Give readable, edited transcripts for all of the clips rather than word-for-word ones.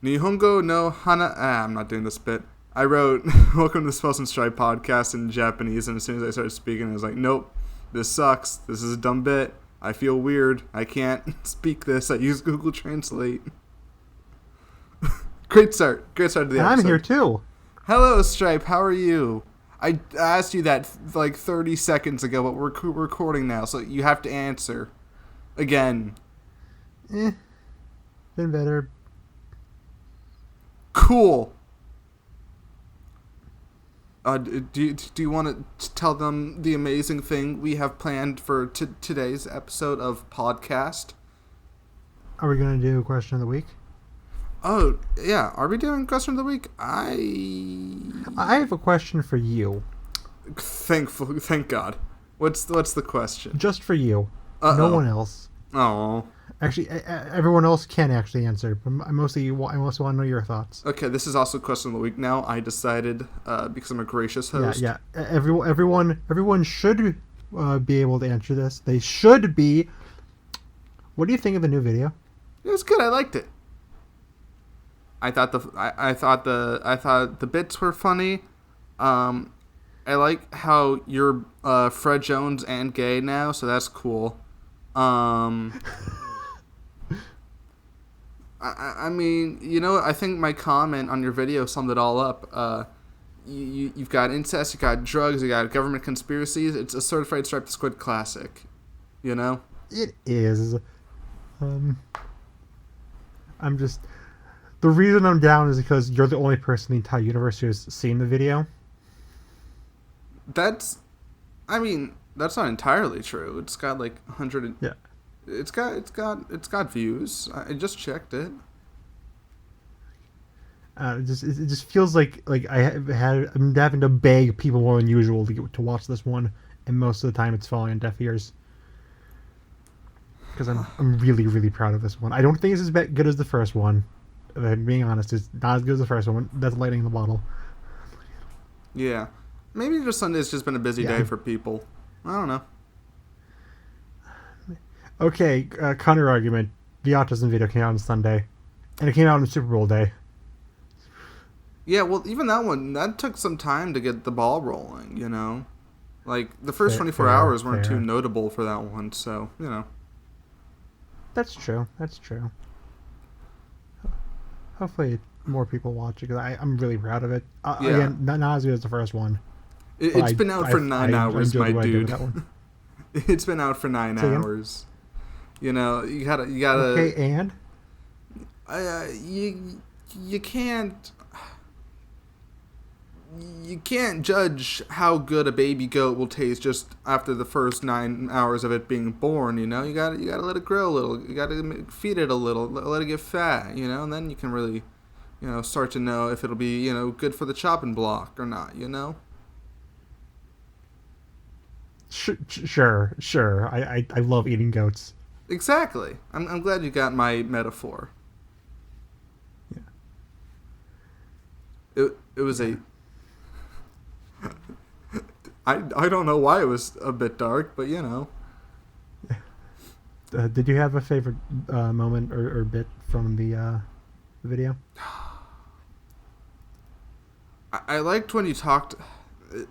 Nihongo no hana... I'm not doing this bit. I wrote, welcome to the Spells and Stripe podcast in Japanese, and as soon as I started speaking, I was like, nope, this sucks. This is a dumb bit. I feel weird. I can't speak this. I use Google Translate. Great start. Great start to the episode. I'm here too. Hello, Stripe. How are you? I asked you that like 30 seconds ago, but we're recording now, so you have to answer. Again. Been better. Cool. Do you want to tell them the amazing thing we have planned for today's episode of podcast? Are we going to do question of the week? Oh, yeah. Are we doing question of the week? I have a question for you. Thank God. What's the question? Just for you. Uh-oh. No one else. Oh. Actually, everyone else can actually answer, but I mostly want to know your thoughts. Okay, this is also question of the week now. I decided, because I'm a gracious host. Yeah. Everyone should be able to answer this. They should be. What do you think of the new video? It was good. I liked it. I thought the bits were funny. I like how you're Fred Jones and gay now, so that's cool. I mean, I think my comment on your video summed it all up. You've got incest, you got drugs, you got government conspiracies. It's a certified striped squid classic, It is. I'm just... The reason I'm down is because you're the only person in the entire universe who's seen the video. That's not entirely true. It's got like 100. Yeah. It's got views. I just checked it. It just feels like I'm having to beg people more than usual to watch this one, and most of the time it's falling on deaf ears. Because I'm really, really proud of this one. I don't think it's as good as the first one. If I'm being honest, it's not as good as the first one. That's lightning in the bottle. Yeah. Maybe just Sunday's just been a busy day for people. I don't know. Okay, counter argument. The autism video came out on Sunday, and it came out on Super Bowl day. Yeah, well, even that one, that took some time to get the ball rolling, Like, the first 24 hours weren't too notable for that one, so, That's true. Hopefully more people watch it, because I'm really proud of it. Again, not as good as the first one. It's been out for 9 hours, my dude. It's been out for 9 hours. You gotta. Okay, and you can't judge how good a baby goat will taste just after the first 9 hours of it being born. You gotta let it grow a little. You gotta feed it a little, let it get fat. And then you can really, start to know if it'll be good for the chopping block or not. Sure. I love eating goats. Exactly. I'm glad you got my metaphor. Yeah. It was a... I don't know why it was a bit dark, but Did you have a favorite moment or bit from the video? I liked when you talked...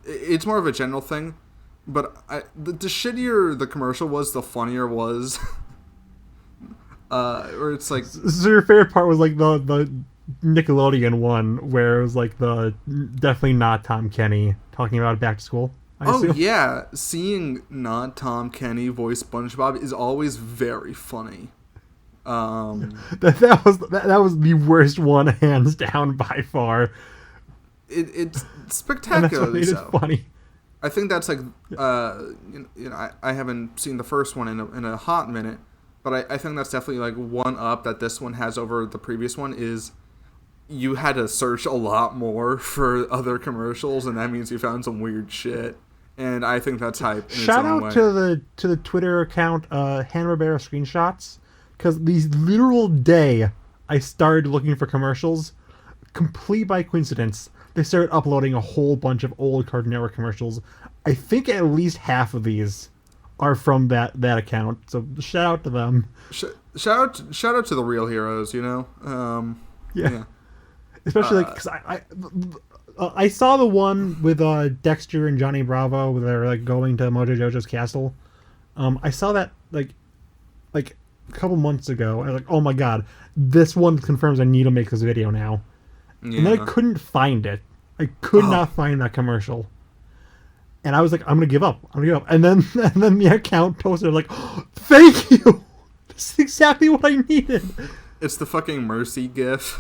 It's more of a general thing, but the shittier the commercial was, the funnier it was. Or it's like... So your favorite part was like the Nickelodeon one, where it was like the definitely not Tom Kenny talking about back to school. I assume. Yeah, seeing not Tom Kenny voice SpongeBob is always very funny. That was the worst one, hands down, by far. It's spectacularly so. Funny. I think that's like I haven't seen the first one in a hot minute, but I think that's definitely like one up that this one has over the previous one is you had to search a lot more for other commercials, and that means you found some weird shit. And I think that's hype. Shout out to the Twitter account Hanna-Barbera Screenshots, because these literal day I started looking for commercials, complete by coincidence. They started uploading a whole bunch of old Cartoon Network commercials. I think at least half of these are from that account. So shout out to them. Shout out to the real heroes. Yeah. Yeah. Especially like, cause I saw the one with Dexter and Johnny Bravo where they're like going to Mojo Jojo's castle. I saw that like a couple months ago. I was like, oh my god, this one confirms I need to make this video now. And then I Yeah. couldn't find it. I could not find that commercial. And I was like, I'm gonna give up. I'm gonna give up. And then the account posted like, oh, thank you. This is exactly what I needed. It's the fucking Mercy gif.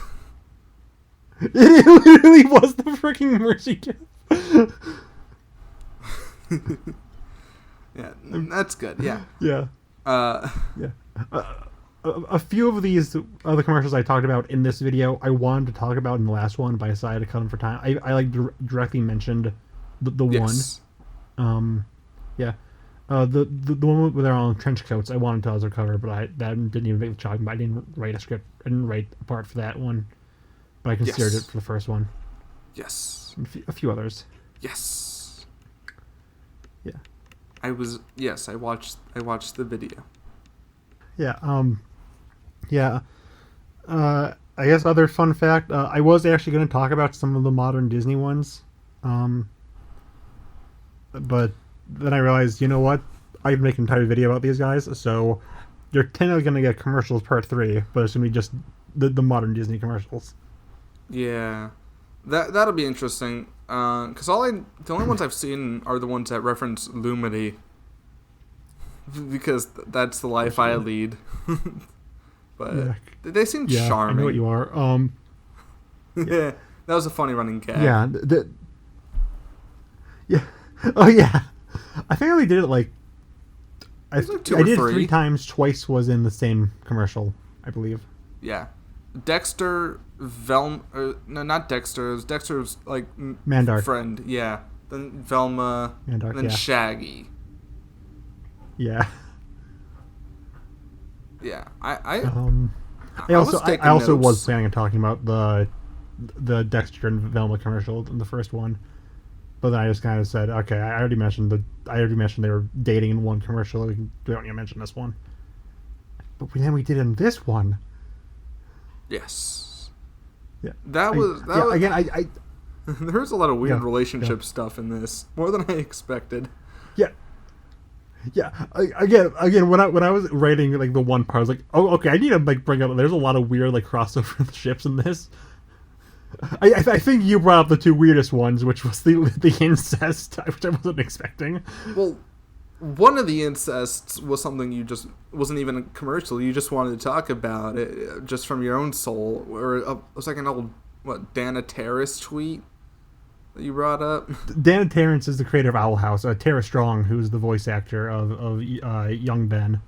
It literally was the freaking Mercy gift. Yeah, that's good. Yeah. Yeah. Uh, Yeah. A few of these other commercials I talked about in this video, I wanted to talk about in the last one, but I decided to cut them for time. I like directly mentioned the yes. one. Yeah. The one where they're all in trench coats, I wanted to also cover, but that didn't even make the chalk. I didn't write a script. I didn't write a part for that one, but I considered Yes. it for the first one. Yes. And a few others. Yes. Yeah. I watched the video. Yeah. Yeah. I guess other fun fact. I was actually going to talk about some of the modern Disney ones. But then I realized, you know what? I can make an entire video about these guys, so you're technically going to get commercials part 3, but it's going to be just the modern Disney commercials. Yeah, that'll be interesting. Because the only ones I've seen are the ones that reference Lumity. Because that's the life I lead. But Yeah. they seem Yeah, charming. I know what you are. Yeah, that was a funny running gag. Yeah. Yeah. Oh, yeah. I think I only did it like... I like 2 I or did 3. it 3 times. Twice was in the same commercial, I believe. Yeah. Dexter, no, not Dexter. It was Dexter's, like, Mandark. friend. Yeah. Then Velma. Mandark, and then yeah. Shaggy. Yeah. Yeah. I was also taking was notes. planning on talking about the Dexter and Velma commercial in the first one, but then I just kind of said, okay, I already mentioned they were dating in one commercial. We don't need to mention this one. But then we did in this one. Yes. Yeah. That was again. there was a lot of weird Yeah, relationship stuff in this, more than I expected. Yeah. Yeah, again, when I was writing like the one part, I was like, oh, okay, I need to like bring up. There's a lot of weird like crossover ships in this. I think you brought up the 2 weirdest ones, which was the incest, which I wasn't expecting. Well, one of the incests was something you just wasn't even a commercial. You just wanted to talk about it just from your own soul, or it was like an old Dana Terrace tweet that you brought up. Dan Terrence is the creator of Owl House. Tara Strong, who's the voice actor of young Ben.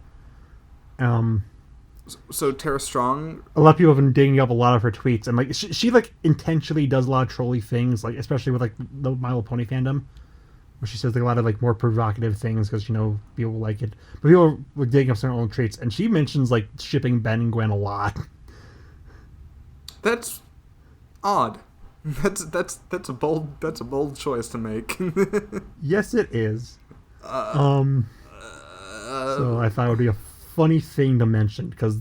So Tara Strong. A lot of people have been digging up a lot of her tweets, and like she like intentionally does a lot of trolly things, like especially with like the My Little Pony fandom, where she says like a lot of like more provocative things because people like it. But people are like, digging up some own traits, and she mentions like shipping Ben and Gwen a lot. That's odd. That's a bold choice to make. Yes, it is. So I thought it would be a funny thing to mention, because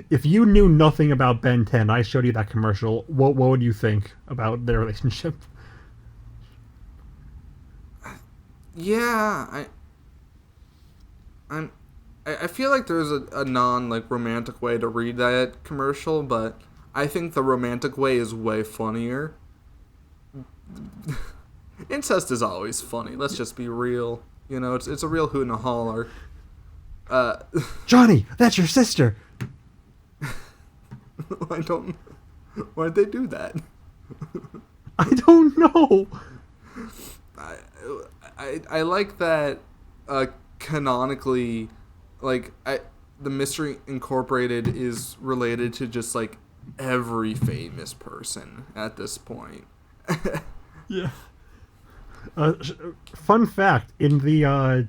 if you knew nothing about Ben 10, I showed you that commercial, what would you think about their relationship? Yeah, I feel like there's a non like romantic way to read that commercial, but I think the romantic way is way funnier. Incest is always funny. Let's just be real. You know, it's a real hoot and a holler. Johnny, that's your sister. Why'd they do that? I don't know. I like that canonically, like the Mystery Incorporated is related to just like every famous person at this point. Yeah. Fun fact, in the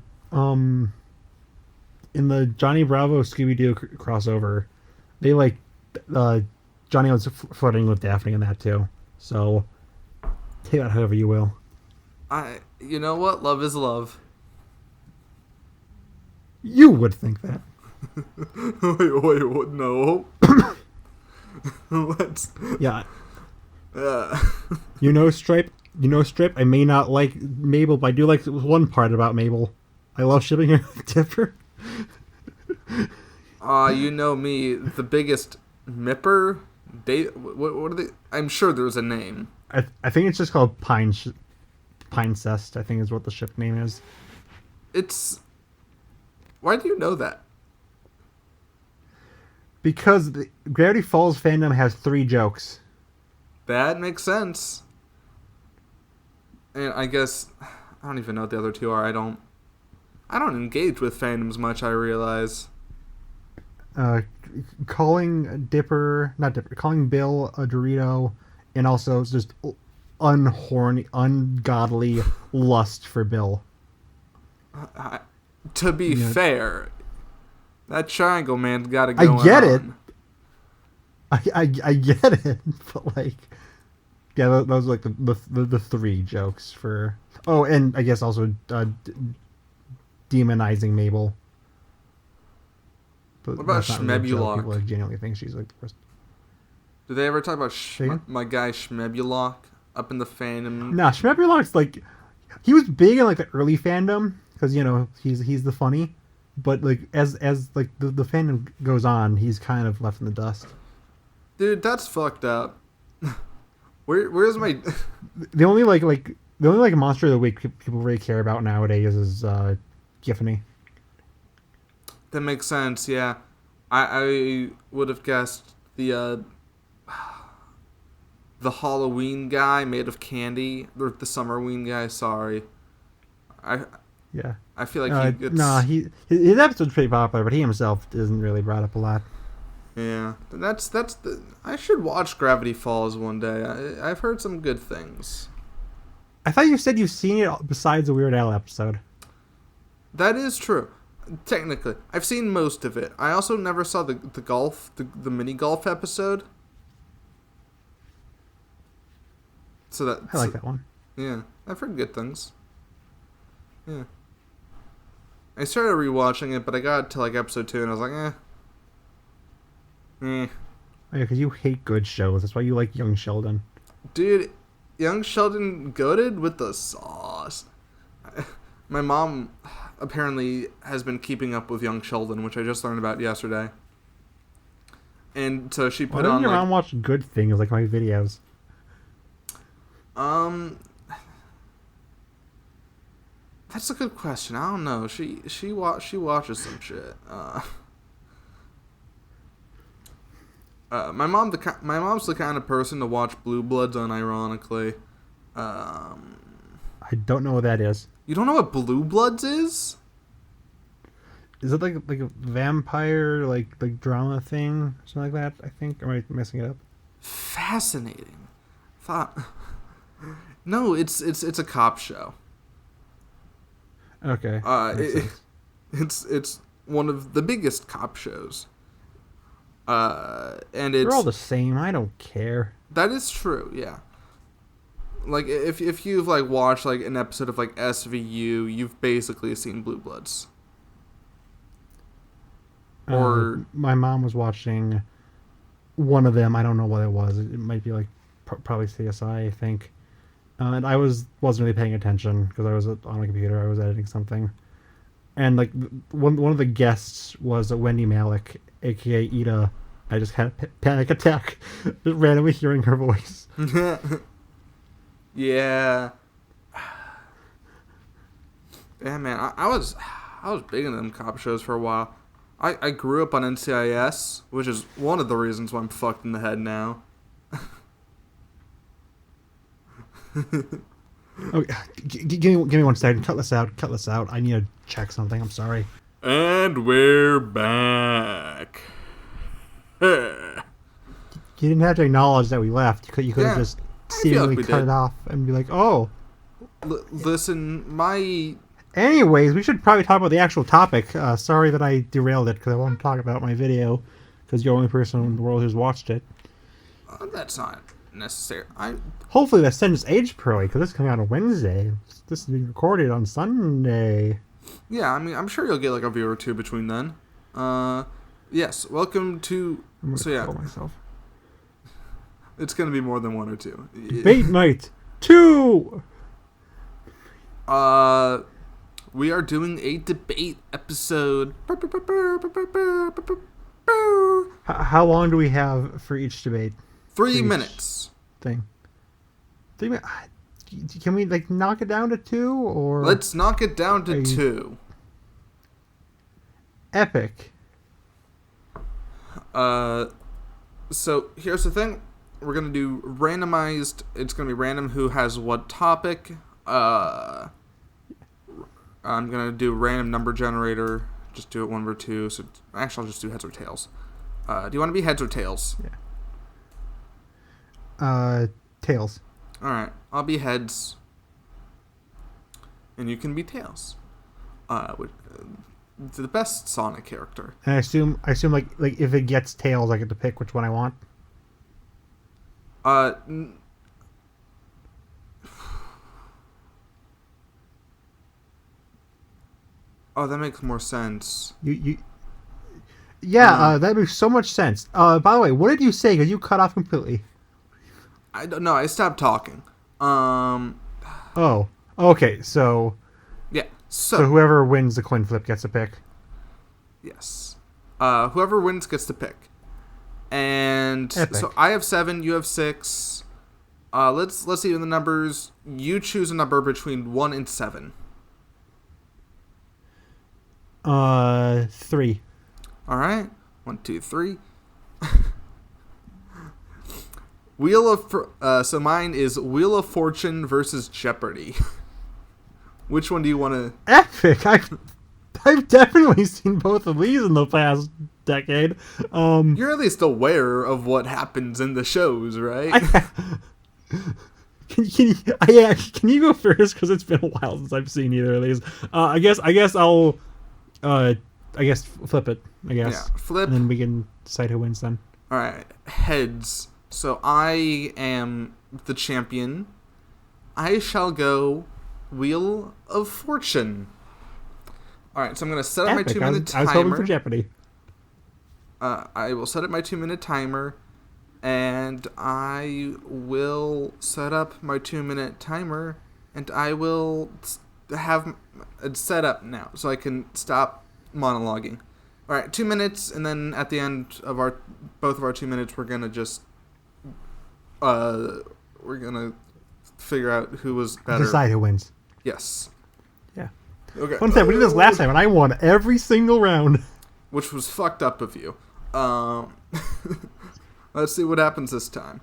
Johnny Bravo Scooby-Doo crossover, they like Johnny was flirting with Daphne in that too. So take that however you will. You know what? Love is love. You would think that. Wait, what? No. Let's. Yeah. Uh, Stripe. Stripe. I may not like Mabel, but I do like one part about Mabel. I love shipping her with Dipper. you know me, the biggest mipper. What are they? I'm sure there's a name. I think it's just called Pinecest. I think is what the ship name is. It's. Why do you know that? Because the Gravity Falls fandom has 3 jokes. That makes sense. And I guess I don't even know what the other 2 are. I don't engage with fandoms much. I realize. Calling calling Bill a Dorito, and also just ungodly lust for Bill. To be fair, that triangle man's got to go. I get it. I get it, but like, yeah, those are like the 3 jokes for. Oh, and I guess also demonizing Mabel. But what about Shmebulok? People genuinely think she's like the worst. Do they ever talk about my guy Shmebulok up in the fandom? Nah, Shmebulok's like, he was big in like the early fandom because he's the funny, but like as like the fandom goes on, he's kind of left in the dust. Dude, that's fucked up. Where's my the only monster of the week people really care about nowadays is Giffany. That makes sense. Yeah, I would have guessed the Halloween guy made of candy, or the Summerween guy. Sorry, I feel like he gets. Nah, his episode's pretty popular, but he himself isn't really brought up a lot. Yeah, that's the. I should watch Gravity Falls one day. I've heard some good things. I thought you said you've seen it besides the Weird Al episode. That is true. Technically, I've seen most of it. I also never saw the mini golf episode. So I like that one. Yeah, I've heard good things. Yeah. I started rewatching it, but I got to like episode 2, and I was like, eh. Oh, yeah, because you hate good shows. That's why you like Young Sheldon. Dude, Young Sheldon goated with the sauce. My mom apparently has been keeping up with Young Sheldon, which I just learned about yesterday. And so she put on. Why doesn't your mom watch good things like my videos? That's a good question. I don't know. She watches some shit. My mom's the kind of person to watch Blue Bloods unironically. I don't know what that is. You don't know what Blue Bloods is? Is it like a vampire like drama thing, something like that? I think. Or am I messing it up? Fascinating. No, it's a cop show. Okay. It's one of the biggest cop shows. And they're all the same. I don't care. That is true. Yeah. Like if you've like watched like an episode of like SVU, you've basically seen Blue Bloods. Or my mom was watching one of them. I don't know what it was. It might be like probably CSI, I think. And I wasn't really paying attention because I was on my computer. I was editing something, and like one of the guests was Wendy Malick, aka Ida. I just had a panic attack, just randomly hearing her voice. Yeah. Yeah, man. I was big into them cop shows for a while. I grew up on NCIS, which is one of the reasons why I'm fucked in the head now. Okay, give me 1 second. Cut this out. I need to check something. I'm sorry. And we're back. You didn't have to acknowledge that we left. You could have just seemingly cut it off and be like, oh. Listen, Anyways, we should probably talk about the actual topic. Sorry that I derailed it because I want to talk about my video because you're the only person in the world who's watched it. That's not necessary. Hopefully that sends age poorly because this is coming out on Wednesday. This is being recorded on Sunday. Yeah, I mean, I'm sure you'll get like a view or two between then. Yes, welcome to. I'm gonna kill myself. It's gonna be more than one or two. Debate night 2. We are doing a debate episode. How long do we have for each debate? 3 minutes. Thing. 3 minutes. Can we like knock it down to 2 or? Let's knock it down to 2. Epic. So here's the thing. We're gonna do randomized. It's gonna be random who has what topic. I'm gonna do random number generator. Just do it 1 or 2. So actually, I'll just do heads or tails. Do you want to be heads or tails? Yeah. Tails. All right, I'll be heads, and you can be tails. The best Sonic character. And I assume like if it gets tails, I get to pick which one I want. Oh, that makes more sense. Yeah, that makes so much sense. By the way, what did you say? Because you cut off completely. I don't know. I stopped talking. Oh, okay. So. Yeah. So whoever wins the coin flip gets a pick. Yes. Whoever wins gets to pick. And Epic. So I have 7. You have 6. Let's see the numbers. You choose a number between 1 and 7. 3. All right. 1, 2, 3. So mine is Wheel of Fortune versus Jeopardy. Which one do you want to? Epic. I've definitely seen both of these in the past decade. You're at least aware of what happens in the shows, right? Can you go first? Because it's been a while since I've seen either of these. I guess I'll flip it. I guess. Yeah, flip. And then we can decide who wins then. All right, heads. So I am the champion. I shall go Wheel of Fortune. All right, so I'm going to set up my 2-minute timer. I was hoping for Jeopardy. I will set up my 2-minute timer, and I will set up my 2-minute timer, and I will have it set up now so I can stop monologuing. All right, 2 minutes, and then at the end of both of our 2 minutes, we're gonna just figure out who was better. Decide who wins. Yes. Yeah. Okay. Fun fact: we did this last time, and I won every single round. Which was fucked up of you. Let's see what happens this time.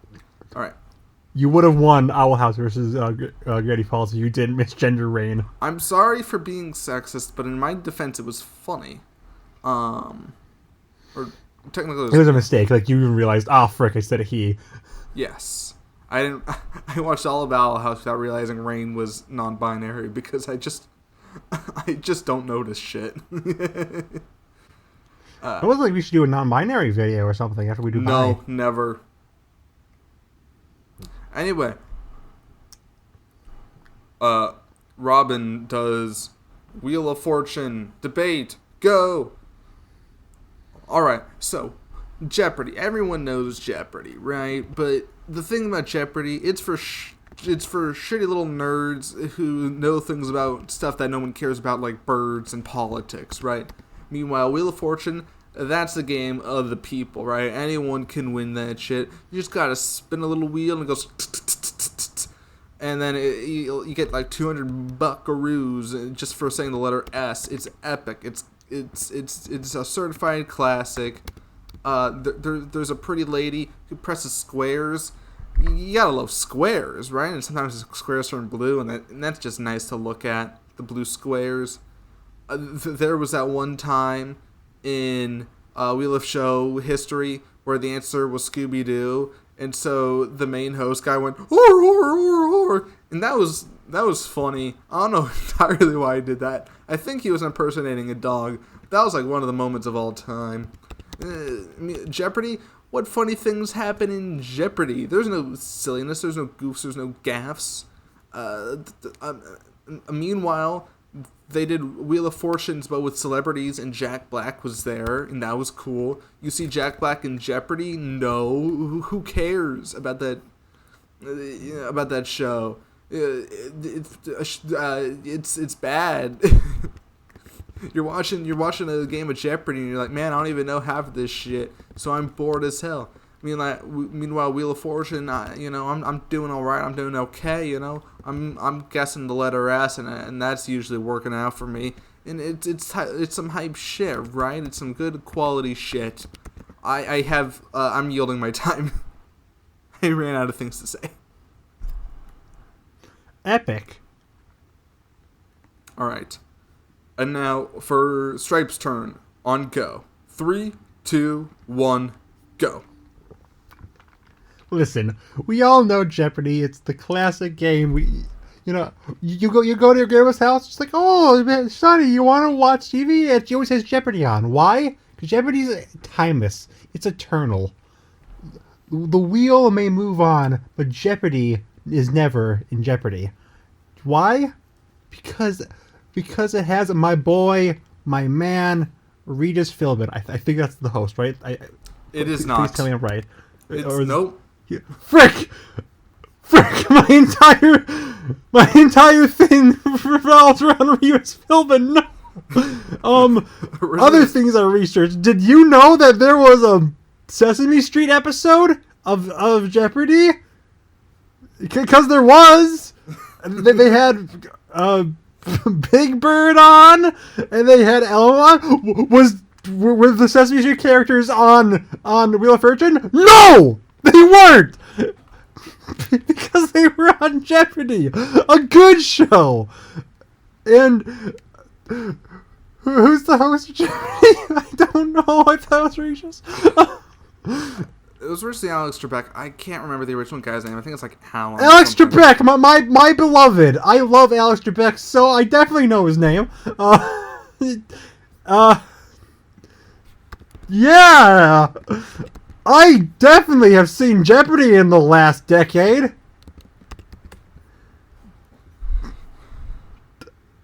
All right. You would have won Owl House versus Gravity Falls if you didn't misgender Rain. I'm sorry for being sexist, but in my defense, it was funny. Or technically, it was a mistake. Like you even realized, frick, I said a he. Yes, I didn't. I watched all of Owl House without realizing Rain was non-binary because I just don't notice shit. It wasn't like we should do a non-binary video or something after we do. No, never. Anyway, Robin does Wheel of Fortune debate. Go. All right, so Jeopardy. Everyone knows Jeopardy, right? But the thing about Jeopardy, it's for shitty little nerds who know things about stuff that no one cares about, like birds and politics, right? Meanwhile, Wheel of Fortune, that's the game of the people, right? Anyone can win that shit. You just gotta spin a little wheel and it goes, and then you get like 200 buckaroos just for saying the letter S. It's epic. It's a certified classic. There's a pretty lady who presses squares. You gotta love squares, right? And sometimes the squares turn blue, and that's just nice to look at, the blue squares. There was that one time in Wheel of Show history where the answer was Scooby-Doo, and so the main host guy went, or, and that was funny. I don't know entirely why he did that. I think he was impersonating a dog. That was like one of the moments of all time. Jeopardy? What funny things happen in Jeopardy? There's no silliness, there's no goofs, there's no gaffes. Meanwhile, They did Wheel of Fortunes, but with celebrities, and Jack Black was there, and that was cool. You see Jack Black in Jeopardy? No, who cares about that? About that show? It's bad. You're watching a game of Jeopardy, and you're like, man, I don't even know half of this shit, so I'm bored as hell. Meanwhile, Wheel of Fortune, I'm doing all right. I'm doing okay. I'm guessing the letter S, and that's usually working out for me. And it's some hype shit, right? It's some good quality shit. I'm yielding my time. I ran out of things to say. Epic. All right, and now for Stripe's turn. On go. 3, 2, 1, go. Listen, we all know Jeopardy. It's the classic game. You go to your grandma's house. It's like, oh, man, Sonny, you want to watch TV? And she always has Jeopardy on. Why? Because Jeopardy's timeless. It's eternal. The wheel may move on, but Jeopardy is never in jeopardy. Why? Because it has my boy, my man, Regis Philbin. I think that's the host, right? It is please not. Please tell me I'm right. Nope. Frick! My entire thing revolves around Regis Philbin. No. Other things I researched. Did you know that there was a Sesame Street episode of Jeopardy? Because there was. They had Big Bird on, and they had Elmo on. Were the Sesame Street characters on Wheel of Fortune? No! They weren't! Because they were on Jeopardy! A good show! And who's the host of Jeopardy? I don't know. I thought it was Regis. It was originally Alex Trebek. I can't remember the original guy's name. I think it's like Alan. Alex Trebek, my beloved. I love Alex Trebek, so I definitely know his name. Yeah! I definitely have seen Jeopardy in the last decade.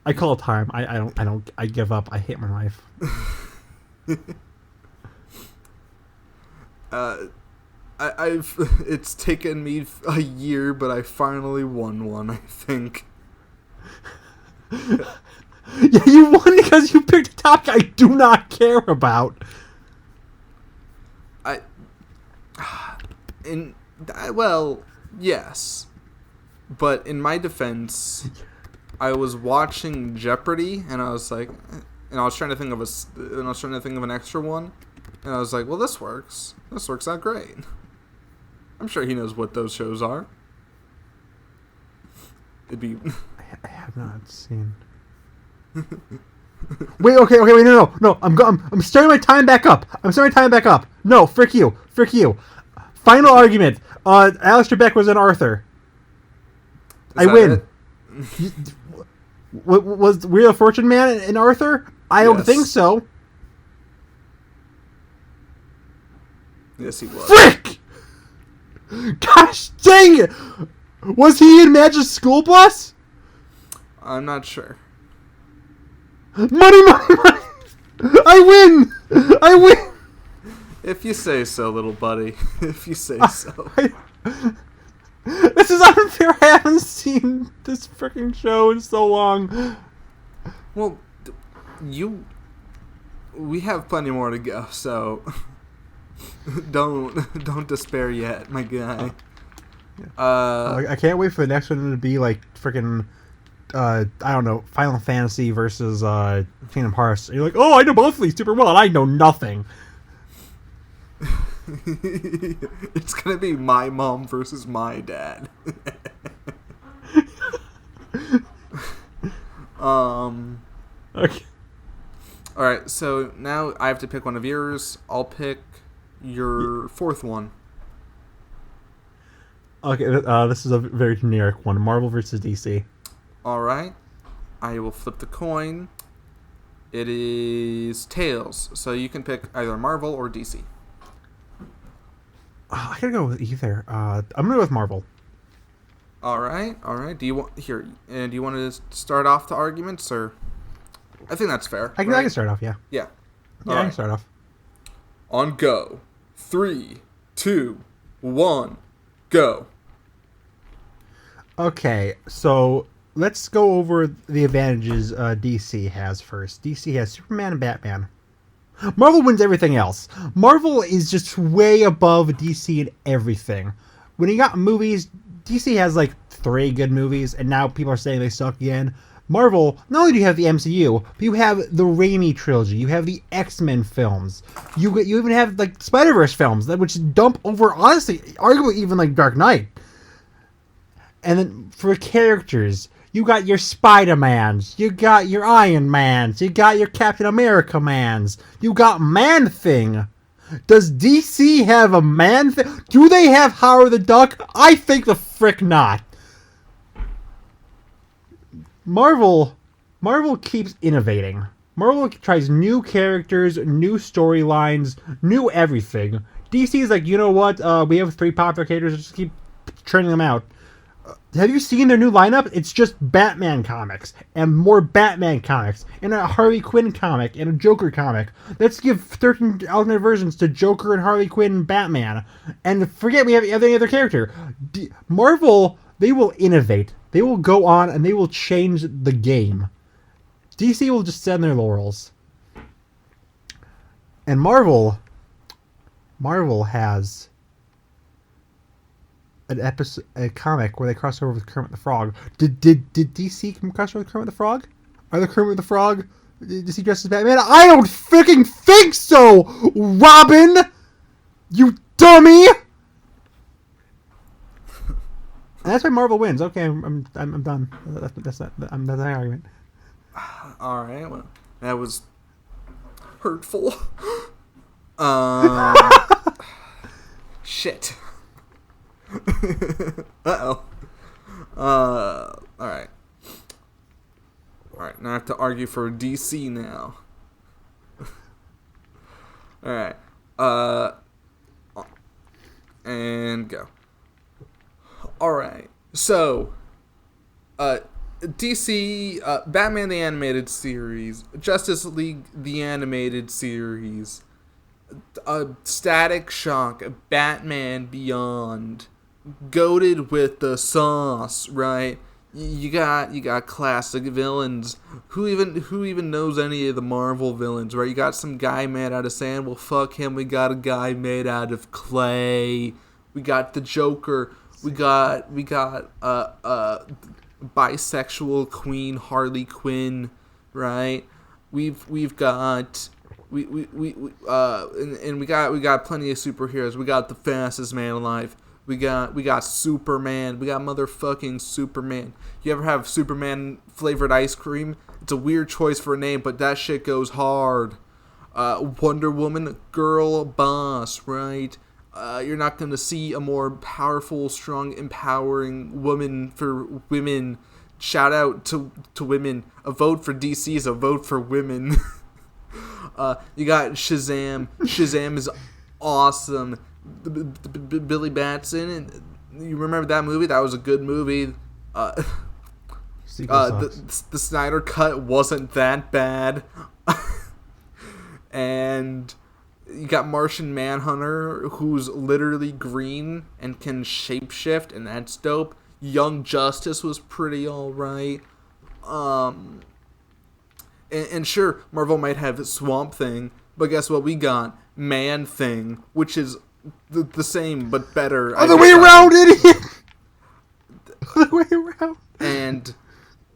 I call time. I give up. I hate my life. It's taken me a year, but I finally won one, I think. Yeah, you won because you picked a topic I do not care about. Well, yes. But in my defense, I was watching Jeopardy, and I was like, and I was trying to think of an extra one, and I was like, well, this works. This works out great. I'm sure he knows what those shows are. It'd be. I have not seen. Wait, no. I'm starting my time back up. No, frick you. Final argument. Alex Trebek was an Arthur. I win. Was Wheel of Fortune Man an Arthur? I don't think so. Yes, he was. Frick! Gosh dang it! Was he in Magic School Bus? I'm not sure. Money! I win! If you say so, little buddy. If you say so. This is unfair. I haven't seen this freaking show in so long. Well, we have plenty more to go, so don't despair yet, my guy. I can't wait for the next one to be like freaking I don't know, Final Fantasy versus Kingdom Hearts. You're like, oh, I know both of these super well, and I know nothing. It's gonna be my mom versus my dad. Okay. All right, so now I have to pick one of yours. I'll pick your fourth one. Okay, this is a very generic one. Marvel versus DC. All right. I will flip the coin. It is tails, so you can pick either Marvel or DC. I gotta go with either. I'm gonna go with Marvel. All right, all right. Do you want here? And do you want to start off the arguments, or I think that's fair, I can right? start off. Yeah, Yeah. All yeah, I can right. start off. On go. 3, 2, 1, go. Okay, so let's go over the advantages DC has first. DC has Superman and Batman. Marvel wins everything else. Marvel is just way above DC in everything. When you got movies, DC has like 3 good movies, and now people are saying they suck again. Marvel, not only do you have the MCU, but you have the Raimi trilogy, you have the X-Men films, you even have like Spider-Verse films, which dump over, honestly, arguably even like Dark Knight. And then for characters, you got your Spider-Mans, you got your Iron Mans, you got your Captain America Mans, you got Man-Thing. Does DC have a Man-Thing? Do they have Howard the Duck? I think the frick not. Marvel, Marvel keeps innovating. Marvel tries new characters, new storylines, new everything. DC is like, you know what? We have 3 popular characters. Just keep churning them out. Have you seen their new lineup? It's just Batman comics and more Batman comics and a Harley Quinn comic and a Joker comic. Let's give 13 alternate versions to Joker and Harley Quinn and Batman. And forget we have any other character. Marvel, they will innovate. They will go on and they will change the game. DC will just sit on their laurels. And Marvel has a comic where they cross over with Kermit the Frog. Did DC cross over with Kermit the Frog? Are the Kermit the Frog? Does he dress as Batman? I don't freaking think so, Robin. You dummy. And that's why Marvel wins. Okay, I'm done. That's my argument. All right. Well, that was hurtful. Shit. Uh-oh. All right. All right. Now I have to argue for DC now. All right. And go. All right. So, DC, Batman the Animated Series, Justice League the Animated Series, Static Shock, Batman Beyond, goated with the sauce, right? You got classic villains. Who even knows any of the Marvel villains, right? You got some guy made out of sand. Well, fuck him. We got a guy made out of clay. We got the Joker. We got bisexual Queen Harley Quinn, right? We've got and we got plenty of superheroes. We got the fastest man alive. We got Superman. We got motherfucking Superman. You ever have Superman flavored ice cream? It's a weird choice for a name, but that shit goes hard. Wonder Woman, girl boss, right? You're not going to see a more powerful, strong, empowering woman for women. Shout out to women. A vote for DC is a vote for women. You got Shazam. Shazam is awesome. Billy Batson. And you remember that movie? That was a good movie. The Snyder Cut wasn't that bad. And you got Martian Manhunter, who's literally green and can shapeshift, and that's dope. Young Justice was pretty alright. And sure, Marvel might have Swamp Thing, but guess what we got? Man Thing, which is the same but better. Other way around, idiot! Other way around. And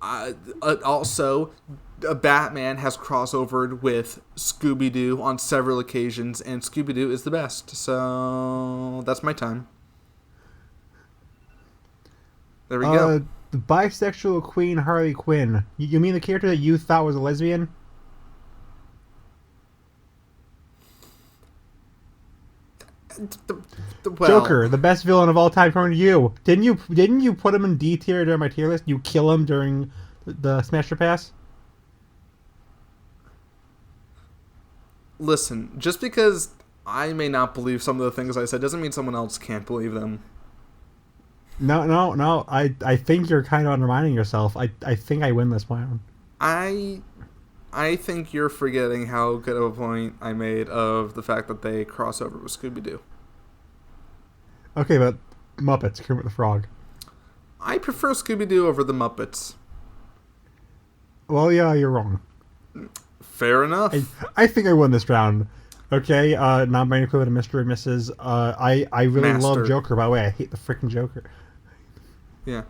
also, Batman has crossovered with Scooby-Doo on several occasions, and Scooby-Doo is the best. So that's my time. There we go. The bisexual Queen Harley Quinn. You mean the character that you thought was a lesbian? Well, Joker, the best villain of all time, according to you. Didn't you put him in D tier during my tier list? You kill him during the Smasher Pass? Listen, just because I may not believe some of the things I said doesn't mean someone else can't believe them. No. I think you're kind of undermining yourself. I think I win this round. I I think you're forgetting how good of a point I made of the fact that they cross over with Scooby Doo. Okay, but Muppets, Kermit the Frog. I prefer Scooby Doo over the Muppets. Well, yeah, you're wrong. Fair enough. I think I won this round. Okay, non-binary equivalent of Mr. and Mrs. I really Master. love Joker, by the way. I hate the freaking Joker. Yeah.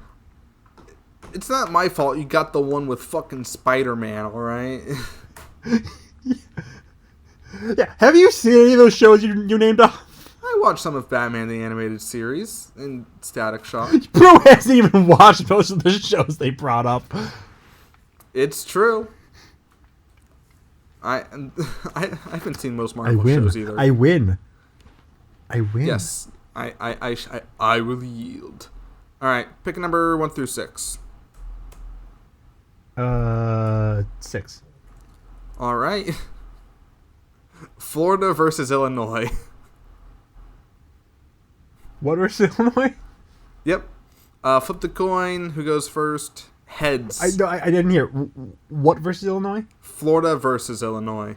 It's not my fault you got the one with fucking Spider-Man, alright? Yeah, have you seen any of those shows you named off? I watched some of Batman the Animated Series in Static Shock. Bro hasn't even watched most of the shows they brought up. It's true. I haven't seen most Marvel shows either. I win. Yes. I will yield. Alright, pick a number 1 through 6. 6. Alright. Florida versus Illinois. What versus Illinois? Yep. Flip the coin. Who goes first? Heads. I didn't hear. What versus Illinois? Florida versus Illinois.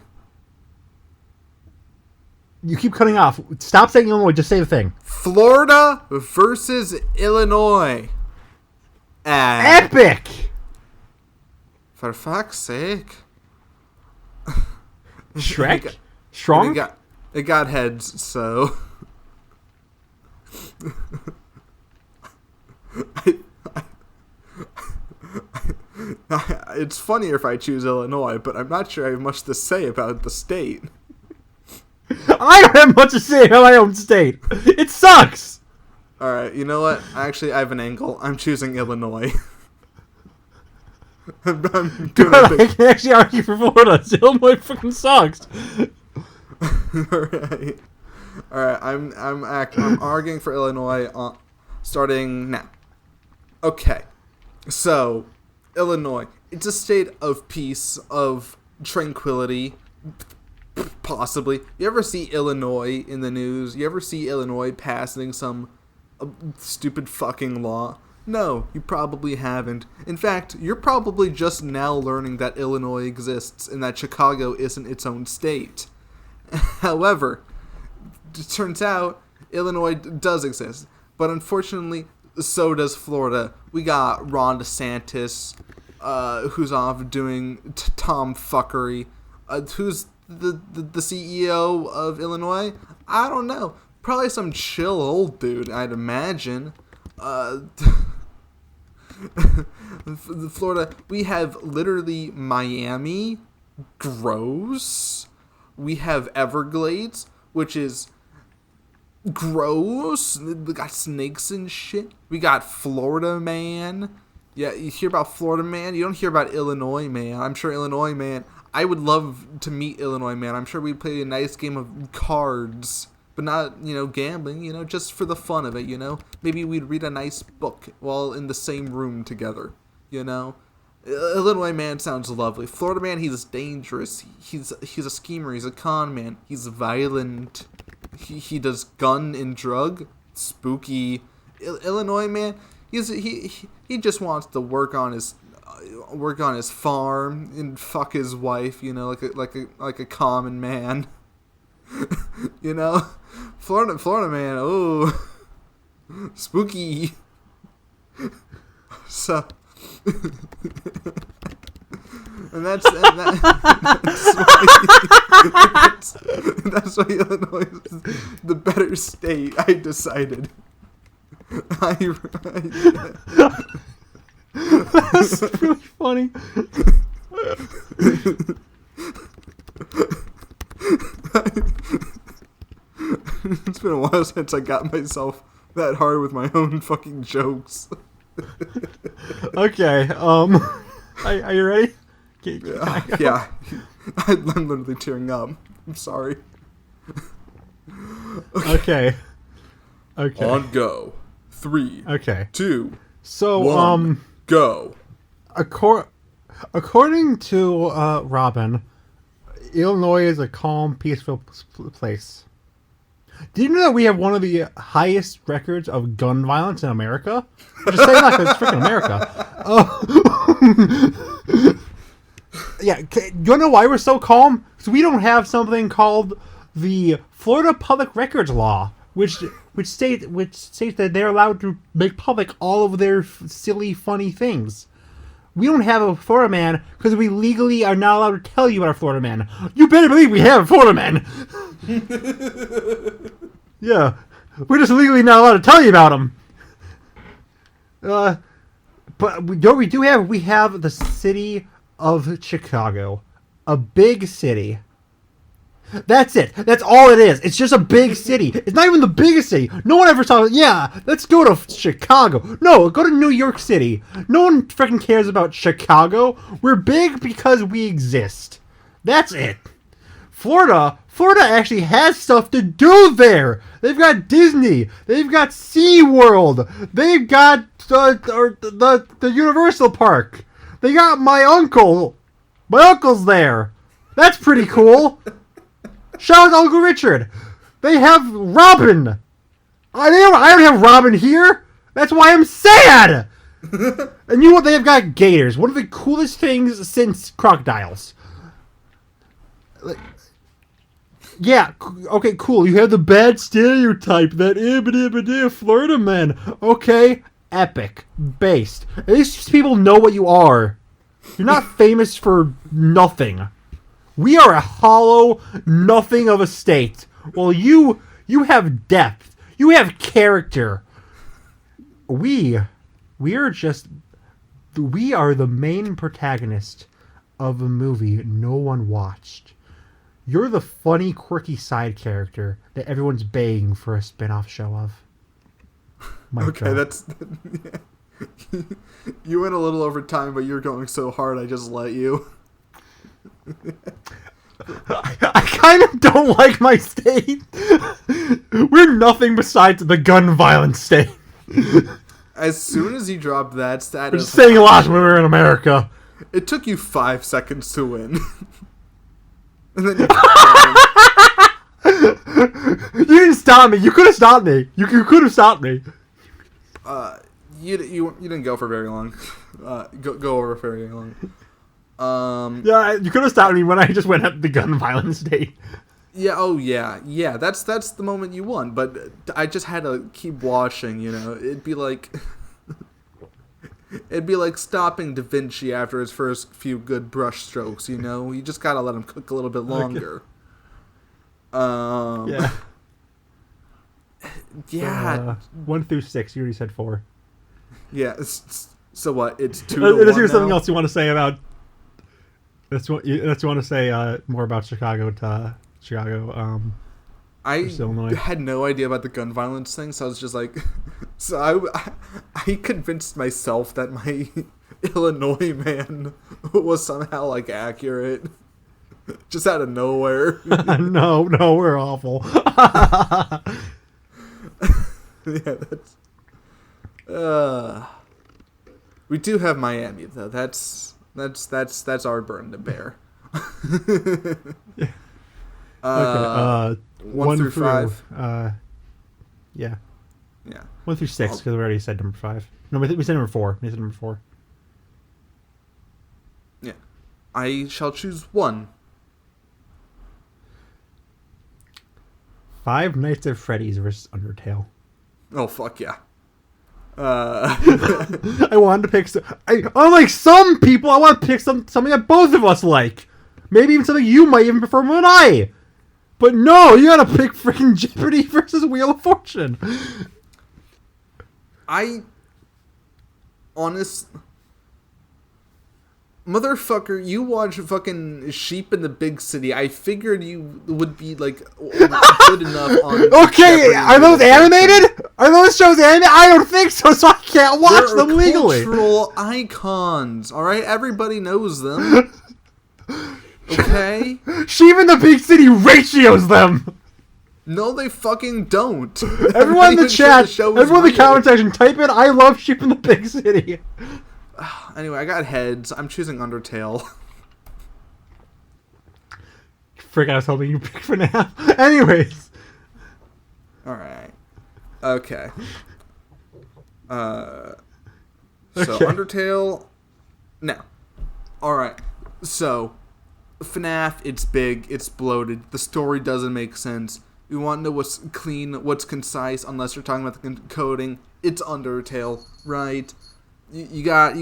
You keep cutting off. Stop saying Illinois. Just say the thing. Florida versus Illinois. Epic! For fuck's sake. Shrek? Strong? It got heads, so... It's funnier if I choose Illinois, but I'm not sure I have much to say about the state. I don't have much to say about my own state. It sucks! Alright, you know what? Actually, I have an angle. I'm choosing Illinois. I'm doing a big... I can actually argue for Florida. Illinois fucking sucks. Alright. Alright, I'm arguing for Illinois starting now. Okay. So, Illinois. It's a state of peace, of tranquility, possibly. You ever see Illinois in the news? You ever see Illinois passing some stupid fucking law? No, you probably haven't. In fact, you're probably just now learning that Illinois exists and that Chicago isn't its own state. However, it turns out Illinois does exist. But unfortunately, so does Florida. We got Ron DeSantis, who's off doing tomfuckery. Who's the CEO of Illinois? I don't know. Probably some chill old dude, I'd imagine. Florida, we have literally Miami, gross. We have Everglades, which is gross. We got snakes and shit. We got Florida Man. Yeah, you hear about Florida Man. You don't hear about Illinois Man. I'm sure Illinois Man. I would love to meet Illinois Man. I'm sure we'd play a nice game of cards, but not, gambling, just for the fun of it, Maybe we'd read a nice book while in the same room together, Illinois Man sounds lovely. Florida Man, he's dangerous. He's a schemer. He's a con man. He's violent. He does gun and drug. Spooky. Illinois Man, he just wants to work on his farm and fuck his wife, like a common man. Florida Man, oh, spooky. So, that's why Illinois is the better state. I decided. That's really funny. It's been a while since I got myself that hard with my own fucking jokes. Okay, are you ready? Yeah. I'm literally tearing up. I'm sorry. Okay. On go. 3. Okay. 2. So, 1, go. According to Robin, Illinois is a calm, peaceful place. Do you know that we have one of the highest records of gun violence in America? I'm just saying that because it's freaking America. Yeah, do you know why we're so calm? Because we don't have something called the Florida Public Records Law, which states that they're allowed to make public all of their silly, funny things. We don't have a Florida man because we legally are not allowed to tell you about a Florida man. You better believe we have a Florida man. Yeah, we're just legally not allowed to tell you about him. But we have the city of Chicago, a big city. That's it. That's all it is. It's just a big city. It's not even the biggest city. No one ever saw it. Yeah, let's go to Chicago. No, go to New York City. No one freaking cares about Chicago. We're big because we exist. That's it. Florida actually has stuff to do there. They've got Disney. They've got SeaWorld. They've got the Universal Park. They got my uncle. My uncle's there. That's pretty cool. Shout out to Uncle Richard. They have Robin. I don't have Robin here. That's why I'm sad. And you know what? They have got gators. One of the coolest things since crocodiles. Yeah, okay, cool. You have the bad stereotype that Florida men. Okay, epic. Based. At least people know what you are. You're not famous for nothing. We are a hollow nothing of a state. Well, you have depth. You have character. We are the main protagonist of a movie no one watched. You're the funny, quirky side character that everyone's begging for a spin-off show of. Okay, that's... You went a little over time, but you're going so hard, I just let you. I kind of don't like my state. We're nothing besides the gun violence state. As soon as you dropped that status... We're just saying a lot when we're in America. It took you 5 seconds to win. And then you didn't stop me. You could have stopped me. You could have stopped me. You didn't go for very long. Go over for very long. Yeah, you could have stopped me when I just went at the gun violence state. Yeah. Oh yeah. That's the moment you won. But I just had to keep watching. You know, it'd be like stopping Da Vinci after his first few good brush strokes. You know, you just gotta let him cook a little bit longer. Okay. Yeah. Yeah. 1 through 6. You already said 4. Yeah. So what? It's 2 to 1 Is there now? something else you want to say about? That's what you want to say more about Chicago. I had no idea about the gun violence thing, so I was just like, so I convinced myself that my Illinois man was somehow like accurate, just out of nowhere. No, we're awful. Yeah, that's. We do have Miami though. That's our burden to bear. Yeah. Okay. 1 through 5. Yeah. 1 through 6 because we already said number 5. No, we said number 4. We said number 4. Yeah. I shall choose 1. Five Nights at Freddy's versus Undertale. Oh fuck yeah. I wanted to pick. Unlike some people, I want to pick something that both of us like. Maybe even something you might even prefer more than I. But no, you gotta pick freaking Jeopardy versus Wheel of Fortune. Motherfucker, you watch fucking Sheep in the Big City. I figured you would be like good enough on. Okay, Jeopardy are those animated? Are those shows animated? I don't think so, so I can't watch them legally. Cultural icons, all right. Everybody knows them. Okay. Sheep in the Big City ratios them. No, they fucking don't. Everyone in the chat, everyone in the comment section, type in "I love Sheep in the Big City." Anyway, I got heads. I'm choosing Undertale. Frick, I was hoping you picked FNAF. Anyways. All right. Okay. So Undertale. No. All right. So FNAF, it's big, it's bloated. The story doesn't make sense. You want to know what's clean, what's concise, unless you're talking about the coding. It's Undertale, right? You got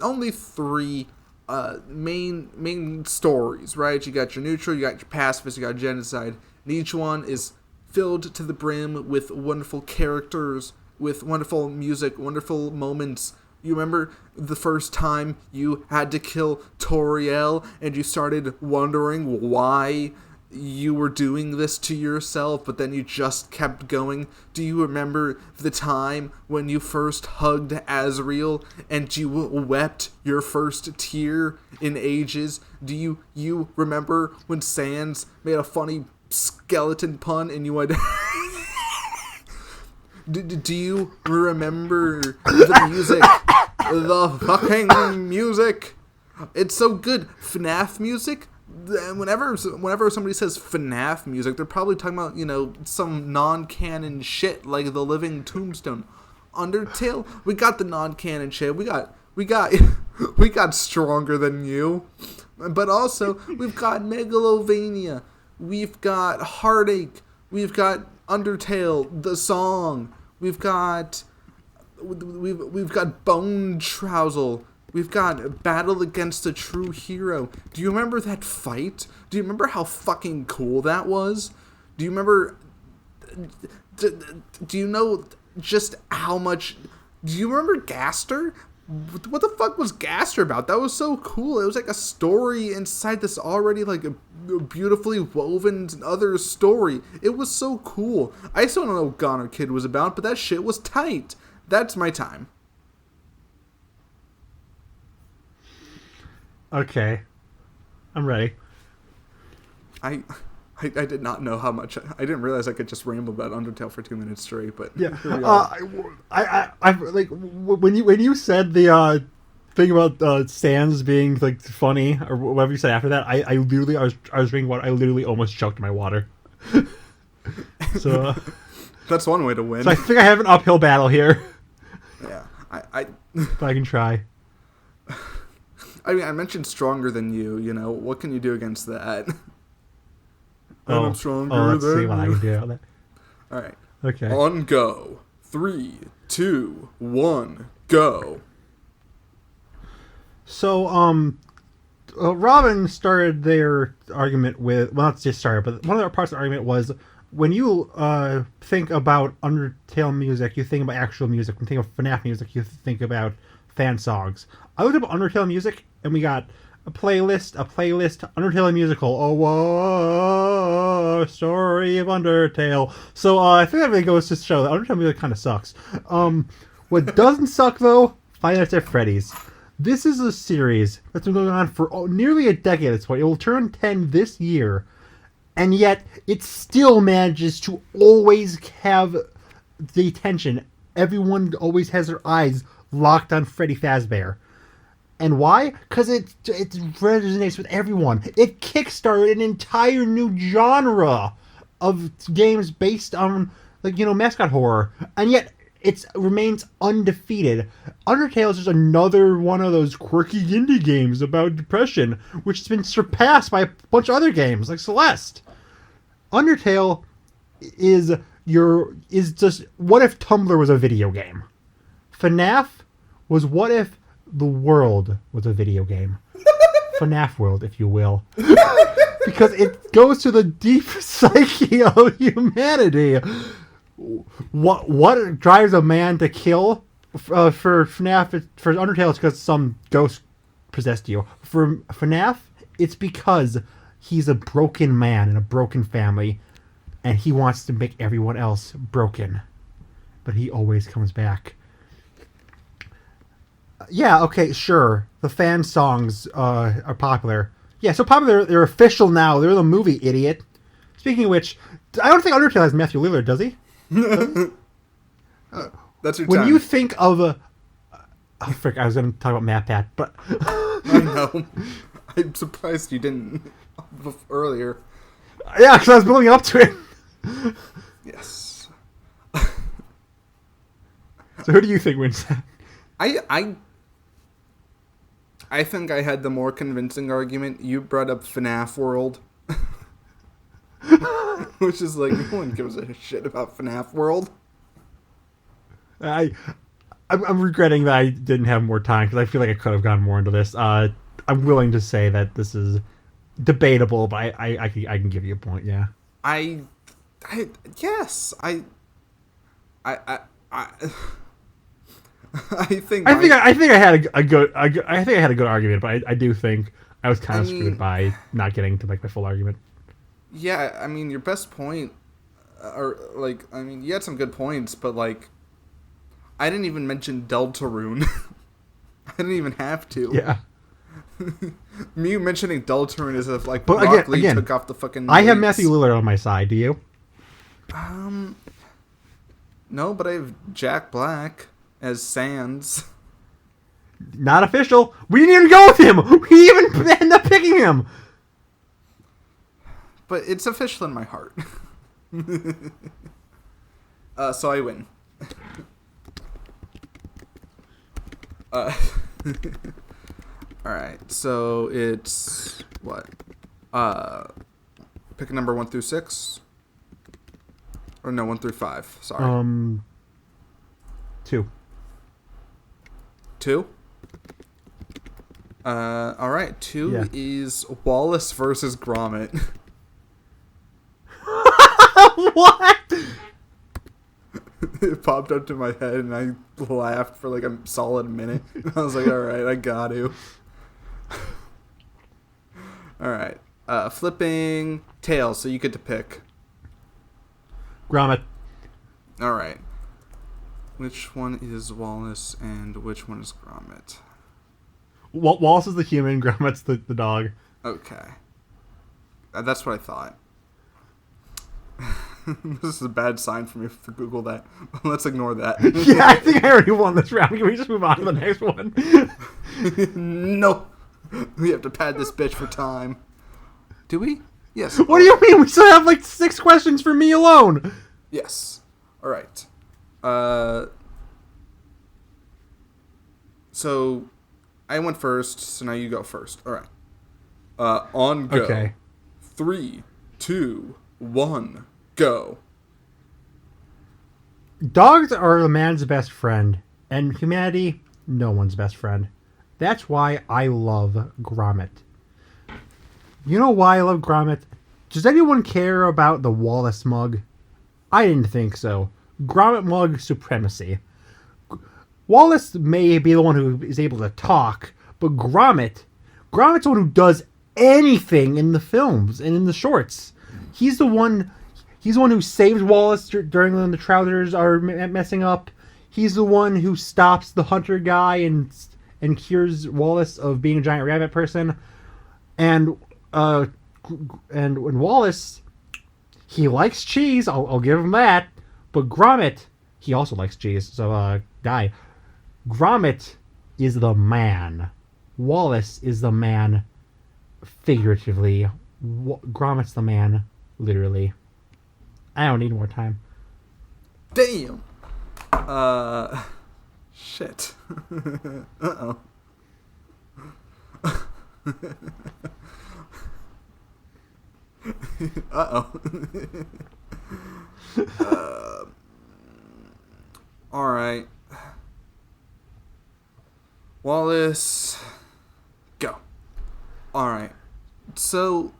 only three main stories, right? You got your neutral, you got your pacifist, you got genocide, and each one is filled to the brim with wonderful characters, with wonderful music, wonderful moments. You remember the first time you had to kill Toriel and you started wondering why you were doing this to yourself, but then you just kept going? Do you remember the time when you first hugged Azriel and you wept your first tear in ages? Do you remember when Sans made a funny skeleton pun and you went... Do you remember the music? The fucking music. It's so good. FNAF music. Whenever somebody says FNAF music, they're probably talking about, some non-canon shit like The Living Tombstone. Undertale, we got the non-canon shit. We got we got Stronger Than You. But also, we've got Megalovania. We've got Heartache. We've got Undertale, the song. We've got Bone Trousel. We've got Battle Against a True Hero. Do you remember that fight? Do you remember how fucking cool that was? Do you remember... Do you know just how much... Do you remember Gaster? What the fuck was Gaster about? That was so cool. It was like a story inside this already like a beautifully woven other story. It was so cool. I still don't know what Goner Kid was about, but that shit was tight. That's my time. Okay. I'm ready. I did not know how much. I didn't realize I could just ramble about Undertale for 2 minutes straight. But yeah, I like when you said the thing about Sans being like funny or whatever you said after that. I literally I was drinking water. I literally almost choked my water. So that's one way to win. So I think I have an uphill battle here. Yeah, but I can try. I mean, I mentioned Stronger Than You. What can you do against that? Oh, I'm stronger let's than see what I can do. All right. Okay. On go. 3, 2, 1, go. So, Robin started their argument with... Well, not just started, but one of the parts of the argument was when you think about Undertale music, you think about actual music. When you think of FNAF music, you think about fan songs. I looked up Undertale music, and we got... A playlist, Undertale musical. Oh, whoa, story of Undertale. So I think that really goes to show that Undertale music kind of sucks. What doesn't suck, though, Five Nights at Freddy's. This is a series that's been going on for nearly a decade at this point. It will turn 10 this year, and yet it still manages to always have the attention. Everyone always has their eyes locked on Freddy Fazbear. And why? Because it resonates with everyone. It kickstarted an entire new genre of games based on, mascot horror. And yet, it remains undefeated. Undertale is just another one of those quirky indie games about depression, which has been surpassed by a bunch of other games, like Celeste. Undertale is just, what if Tumblr was a video game? FNAF was what if the world was a video game. FNAF world, if you will. Because it goes to the deep psyche of humanity. What drives a man to kill? For FNAF, for Undertale, it's because some ghost possessed you. For FNAF, it's because he's a broken man in a broken family, and he wants to make everyone else broken. But he always comes back. Yeah, okay, sure. The fan songs are popular. Yeah, so popular, they're official now. They're the movie, idiot. Speaking of which, I don't think Undertale has Matthew Lillard, does he? That's your when time. You think of a... Oh, frick, I was going to talk about MatPat, but... I know. I'm surprised you didn't earlier. Yeah, because I was building up to it. Yes. So who do you think wins that? I I think I had the more convincing argument. You brought up FNAF World, which is like no one gives a shit about FNAF World. I I'm regretting that I didn't have more time because I feel like I could have gone more into this. I'm willing to say that this is debatable, but I can give you a point. Yeah. I, I yes, I, I I think I think I had a good I think I had a good argument, but I do think I was kind I of screwed mean, by not getting to like the full argument. yeah, I mean your best point, or like I mean you had some good points, but like I didn't even mention Deltarune. I didn't even have to. Yeah. Me mentioning Deltarune is if like But Rock Lee again, took off the fucking I have weights. Matthew Lillard on my side. Do you? Um, no, but I have Jack Black as Sans. Not official. We didn't even go with him. We didn't even end up picking him. But it's official in my heart. So I win. Uh, Alright, so it's what? Pick a number 1 through 6? Or no, 1 through 5. Sorry. 2. 2? Alright, 2 Yeah. is Wallace versus Gromit. What? It popped up to my head and I laughed for like a solid minute. I was like, alright, I got to. Alright. Flipping tails, so you get to pick. Gromit. Alright. Which one is Wallace and which one is Gromit? Wallace is the human. Gromit's the dog. Okay. That's what I thought. This is a bad sign for me to Google that. Let's ignore that. Yeah, I think I already won this round. Can we just move on to the next one? No. We have to pad this bitch for time. Do we? Yes. What do you mean? We still have like 6 questions for me alone. Yes. All right. So I went first, so now you go first. All right. On go. Okay. 3, 2, 1, go. Dogs are a man's best friend, and humanity, no one's best friend. That's why I love Gromit. You know why I love Gromit? Does anyone care about the Wallace mug? I didn't think so. Gromit mug supremacy. Wallace may be the one who is able to talk, but Grommit's the one who does anything in the films and in the shorts. He's the one who saves Wallace during when the Trousers are messing up. He's the one who stops the hunter guy and cures Wallace of being a giant rabbit person. And when Wallace, he likes cheese. I'll give him that. But Gromit, he also likes cheese. So Gromit is the man. Wallace is the man, figuratively. Gromit's the man, literally. I don't need more time. Damn. Shit. Uh-oh. Uh-oh. All right. Wallace, go. All right. So,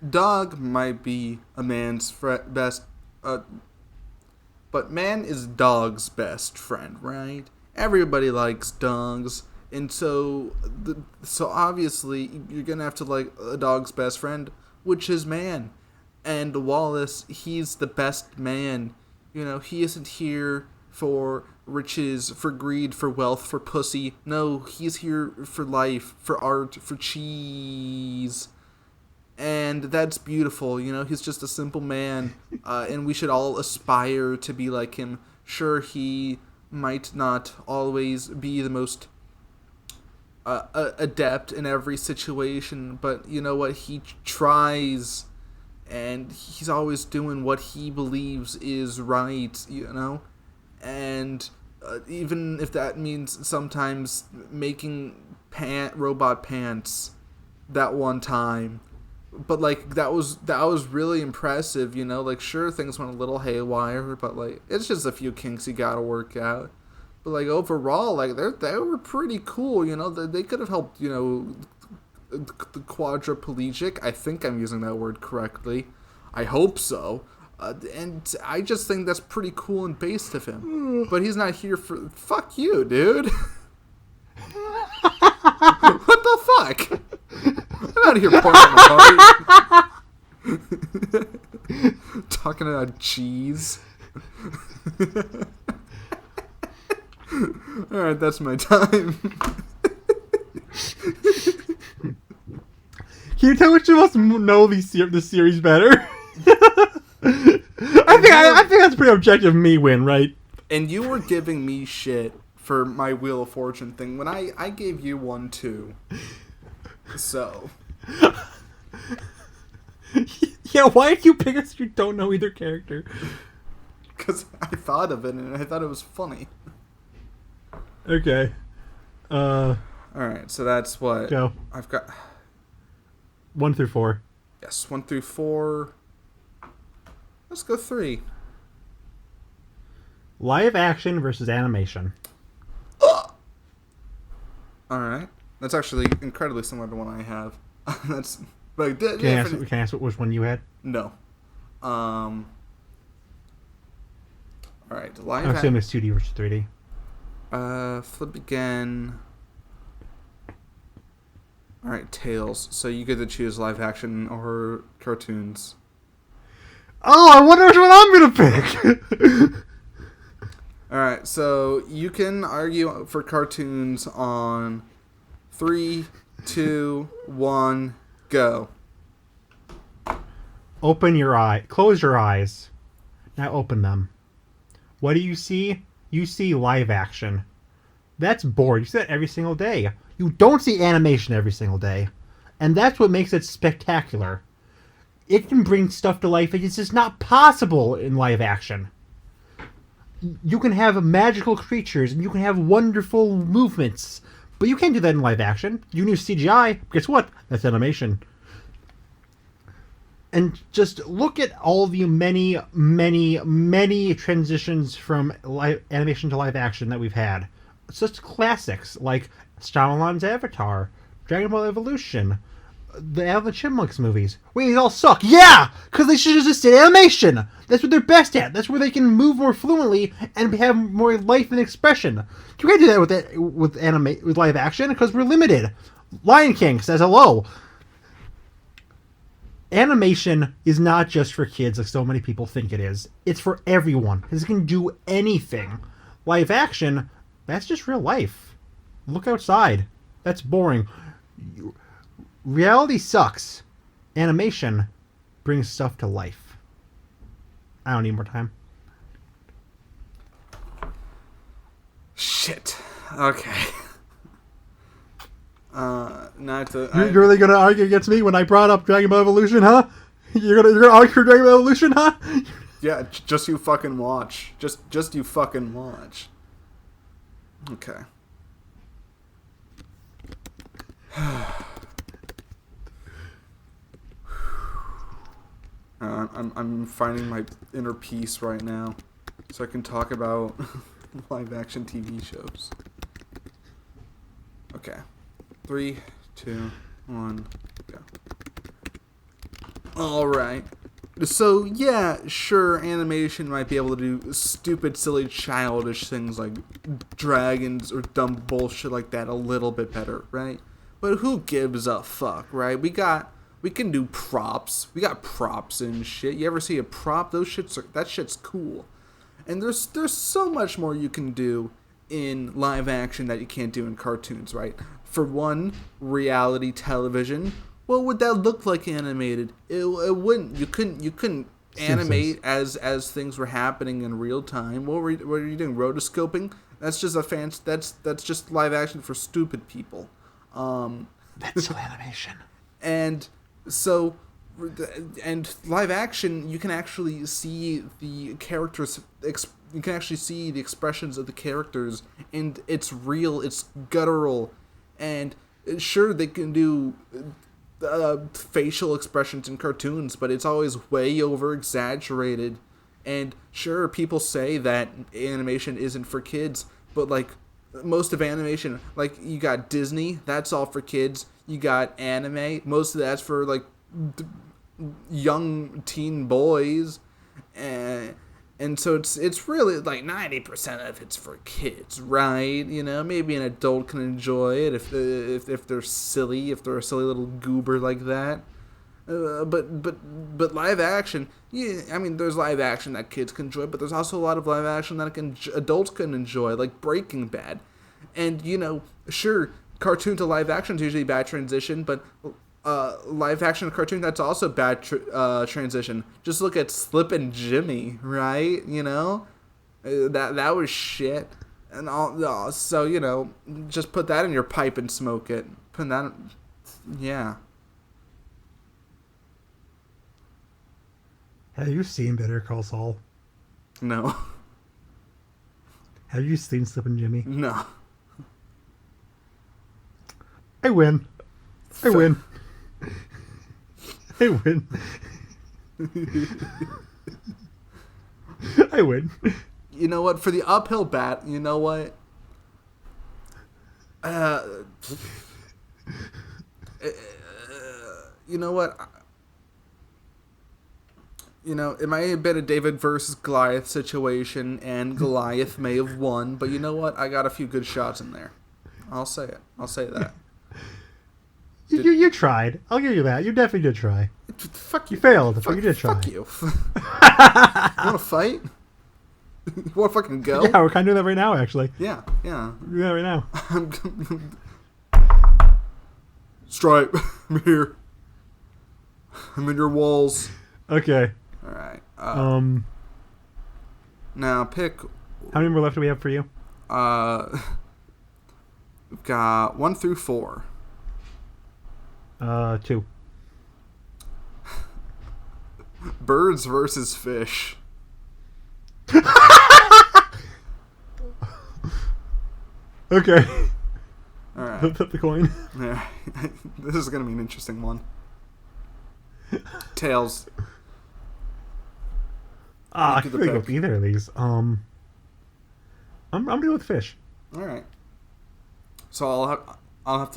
dog might be a man's best, but man is dog's best friend, right? Everybody likes dogs, and so obviously you're gonna have to like a dog's best friend, which is man. And Wallace, he's the best man. You know, he isn't here for riches, for greed, for wealth, for pussy. No, he's here for life, for art, for cheese. And that's beautiful. You know, he's just a simple man, and we should all aspire to be like him. Sure, he might not always be the most adept in every situation, but you know what? He tries and he's always doing what he believes is right, and even if that means sometimes making robot pants that one time. But like that was really impressive, like sure things went a little haywire, but like it's just a few kinks you gotta work out. But like overall, like they were pretty cool, they could have helped, the quadriplegic. I think I'm using that word correctly. I hope so. And I just think that's pretty cool and based of him. But he's not here for... Fuck you, dude. What the fuck? I'm out here pouring out my heart. Talking about cheese. Alright, that's my time. Can you tell which of us know the series better? I think that's pretty objective. Me win, right? And you were giving me shit for my Wheel of Fortune thing when I gave you one too. So. Yeah, why did you pick us? You don't know either character. Because I thought of it and I thought it was funny. Okay. Alright, so that's what go. I've got. 1 through 4. Yes, 1 through 4. Let's go 3. Live action versus animation. Alright. That's actually incredibly similar to one I have. That's like Can I ask which one you had? No. Alright, live I'm assuming it's 2D versus 3D. Flip again. Alright, Tails. So you get to choose live action or cartoons. Oh, I wonder which one I'm gonna pick! Alright, so you can argue for cartoons on 3, 2, 1, go. Open your eye. Close your eyes. Now open them. What do you see? You see live action. That's boring. You see that every single day. You don't see animation every single day. And that's what makes it spectacular. It can bring stuff to life. It's just not possible in live action. You can have magical creatures and you can have wonderful movements. But you can't do that in live action. You can use CGI. Guess what? That's animation. And just look at all the many, many, many transitions from live animation to live action that we've had. It's just classics like Shyamalan's Avatar, Dragon Ball Evolution, the Alvin Chipmunks movies. Wait, these all suck. Yeah! Because they should have just did animation. That's what they're best at. That's where they can move more fluently and have more life and expression. You can't do that with live action because we're limited. Lion King says hello. Animation is not just for kids like so many people think it is. It's for everyone. It can do anything. Live action, that's just real life. Look outside. That's boring. Reality sucks. Animation brings stuff to life. I don't need more time. Shit. Okay. You're really gonna argue against me when I brought up Dragon Ball Evolution, huh? You're gonna argue for Dragon Ball Evolution, huh? Yeah, just you fucking watch. Just you fucking watch. Okay. I'm finding my inner peace right now, so I can talk about live action TV shows. Okay. 3, 2, 1, go. Alright. So, yeah, sure, animation might be able to do stupid, silly, childish things like dragons or dumb bullshit like that a little bit better, right? But who gives a fuck, right? We can do props. We got props and shit. You ever see a prop? That shit's cool. And there's so much more you can do in live action that you can't do in cartoons, right? For one, reality television. What would that look like animated? It wouldn't. You couldn't animate as things were happening in real time. What were you doing? Rotoscoping? That's just that's just live action for stupid people. That's still animation. And so and live action, you can actually see the characters. You can actually see the expressions of the characters, and it's real. It's guttural, and sure they can do facial expressions in cartoons, but it's always way over exaggerated. And sure, people say that animation isn't for kids, but like most of animation, like you got Disney, that's all for kids. You got anime, most of that's for like young teen boys, and so it's really like 90% of it's for kids, right? You know, maybe an adult can enjoy it if they're silly, if they're a silly little goober like that. But live action, yeah, I mean, there's live action that kids can enjoy, but there's also a lot of live action that adults can enjoy, like Breaking Bad, and you know, sure, cartoon to live action is usually a bad transition, but live action cartoon that's also bad transition. Just look at Slip and Jimmy, right? You know, that was shit, and all. So you know, just put that in your pipe and smoke it. Put that, yeah. Have you seen Better Call Saul? No. Have you seen Slip and Jimmy? No. I win. I win. I win. I win. You know what? For the uphill bat, you know what? You know what? You know, it might have been a David versus Goliath situation, and Goliath may have won, but you know what? I got a few good shots in there. I'll say it. I'll say that. You tried. I'll give you that. You definitely did try. Fuck you. You failed, but you did try. Fuck you. You want to fight? You want to fucking go? Yeah, we're kind of doing that right now, actually. Yeah. We're doing that right now. Stripe, I'm here. I'm in your walls. Okay. All right. Now pick. How many more left do we have for you? We've got 1 through 4. 2. Birds versus fish. Okay. All right. Flip the coin. Yeah. This is gonna be an interesting one. Tails. I could go with either of these. I'm gonna go with fish. All right. So I'm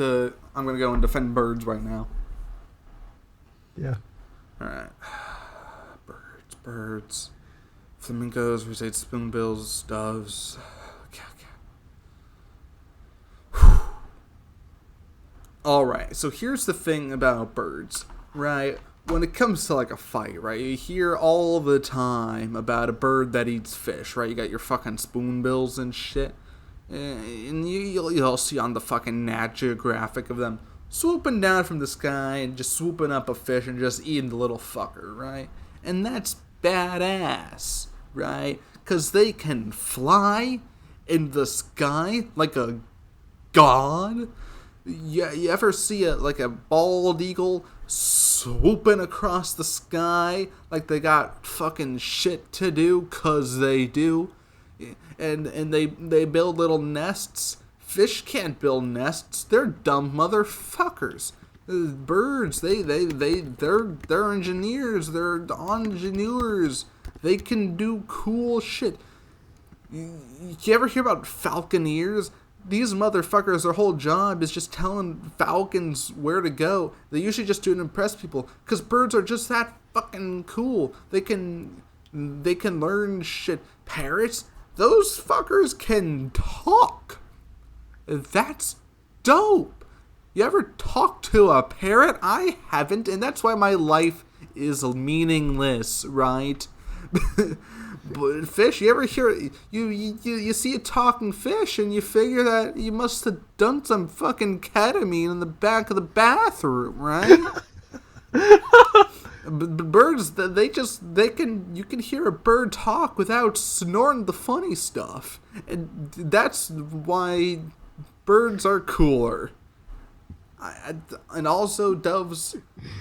gonna go and defend birds right now. Yeah. All right. Birds. Flamingos, roseate spoonbills, doves. All right. So here's the thing about birds, right? When it comes to like a fight, right, you hear all the time about a bird that eats fish, right? You got your fucking spoonbills and shit, and you'll see on the fucking Nat Geographic of them swooping down from the sky and just swooping up a fish and just eating the little fucker, right? And that's badass, right? Because they can fly in the sky like a god. You ever see a bald eagle swooping across the sky like they got fucking shit to do? 'Cause they do. And they build little nests. Fish can't build nests. They're dumb motherfuckers. Birds, they're engineers. They're engineers. They can do cool shit. You ever hear about falconeers? These motherfuckers, their whole job is just telling falcons where to go. They usually just do it to impress people, because birds are just that fucking cool. They can learn shit. Parrots, those fuckers can talk. That's dope. You ever talk to a parrot? I haven't, and that's why my life is meaningless, right? But fish, you ever hear you see a talking fish and you figure that you must have done some fucking ketamine in the back of the bathroom, right? But birds, you can hear a bird talk without snorting the funny stuff, and that's why birds are cooler. And also doves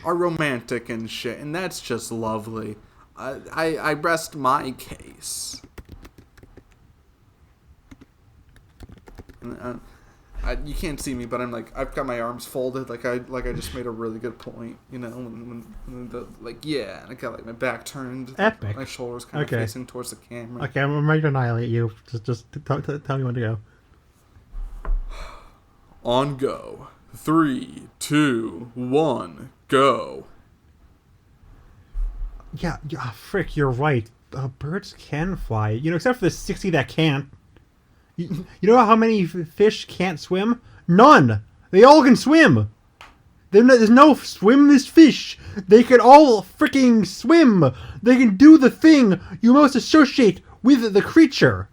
are romantic and shit, and that's just lovely. I rest my case. And, you can't see me, but I'm like, I've got my arms folded, like I just made a really good point, you know, when the, like, yeah, and I got like my back turned, Epic. my shoulders kind of facing towards the camera. Okay, I'm ready to annihilate you. Just tell me when to go. On go. 3, 2, 1, go. Yeah, frick, you're right. Birds can fly, you know, except for the 60 that can't. You know how many fish can't swim? None! They all can swim! There's no swimless fish! They can all freaking swim! They can do the thing you most associate with the creature!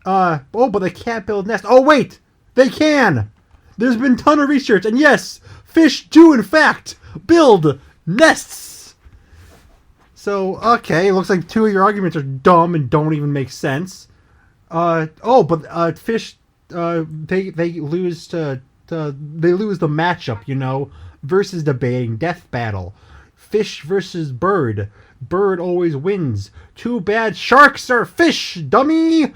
Oh, but they can't build nests. Oh, wait! They can! There's been a ton of research, and yes, fish do in fact build nests! So, okay, looks like two of your arguments are dumb and don't even make sense. Fish, they lose they lose the matchup, you know, versus debating death battle. Fish versus bird. Bird always wins. Too bad sharks are fish, dummy!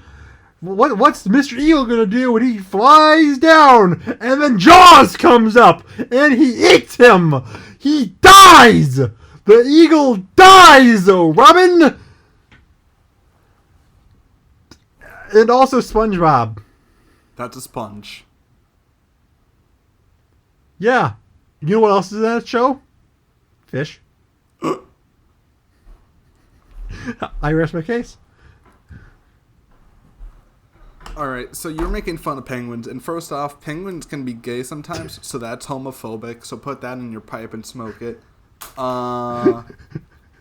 What's Mr. Eagle gonna do when he flies down and then Jaws comes up and he eats him? He dies! The eagle dies, Robin! And also SpongeBob. That's a sponge. Yeah. You know what else is in that show? Fish. I rest my case. Alright, so you're making fun of penguins, and first off, penguins can be gay sometimes, so that's homophobic, so put that in your pipe and smoke it.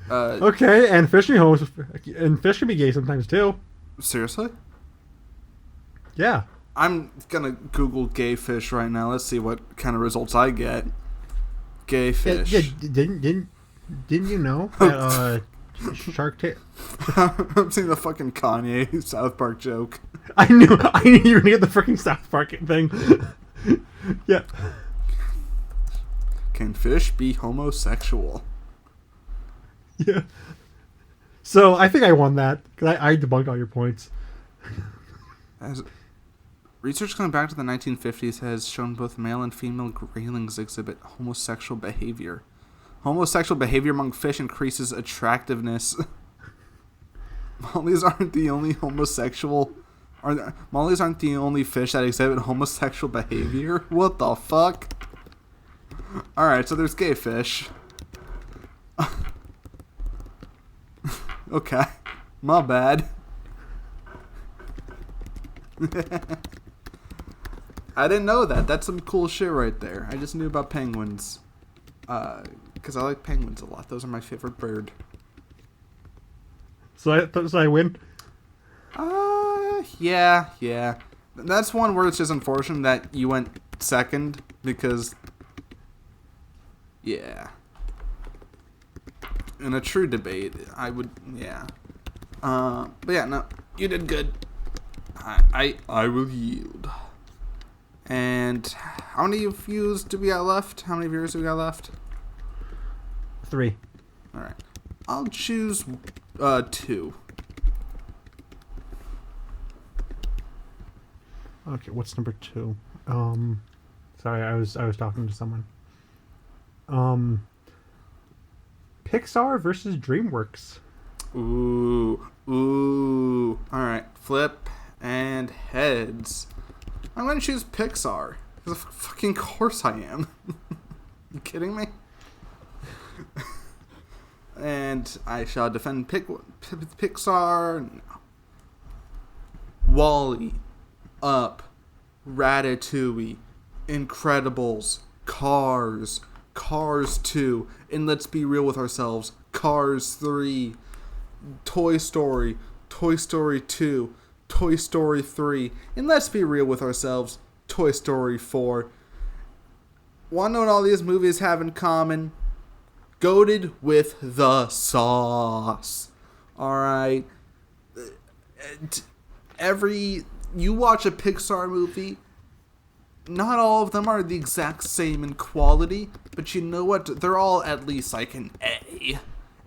Okay, and fish can be gay sometimes too. Seriously? Yeah. I'm gonna Google gay fish right now. Let's see what kind of results I get. Gay fish. Yeah, didn't you know that Shark Tank? I'm seeing the fucking Kanye South Park joke. I knew you were gonna get the freaking South Park thing. Yeah. Can fish be homosexual? Yeah. So I think I won that because I debunked all your points. As research going back to the 1950s has shown both male and female graylings exhibit homosexual behavior. Homosexual behavior among fish increases attractiveness. Mollies aren't the only mollies aren't the only fish that exhibit homosexual behavior? What the fuck? Alright, so there's gay fish. Okay. My bad. I didn't know that. That's some cool shit right there. I just knew about penguins. Because I like penguins a lot. Those are my favorite bird. So I win? Yeah. That's one where it's just unfortunate that you went second, because... Yeah. In a true debate, I would... Yeah. But yeah, no. You did good. I will yield. And how many views do we got left? How many viewers do we got left? 3. Alright. I'll choose 2. Okay, what's number 2? Sorry, I was talking to someone. Pixar versus DreamWorks. Ooh. Alright, flip and heads. I'm gonna choose Pixar. Because of fucking course I am. You kidding me? And I shall defend Pixar. No. Wall-E, Up, Ratatouille, Incredibles, Cars, Cars 2, and let's be real with ourselves, Cars 3, Toy Story, Toy Story 2, Toy Story 3, and let's be real with ourselves, Toy Story 4. Want to know what all these movies have in common? Goated with the sauce. Alright? You watch a Pixar movie, not all of them are the exact same in quality, but you know what? They're all at least like an A.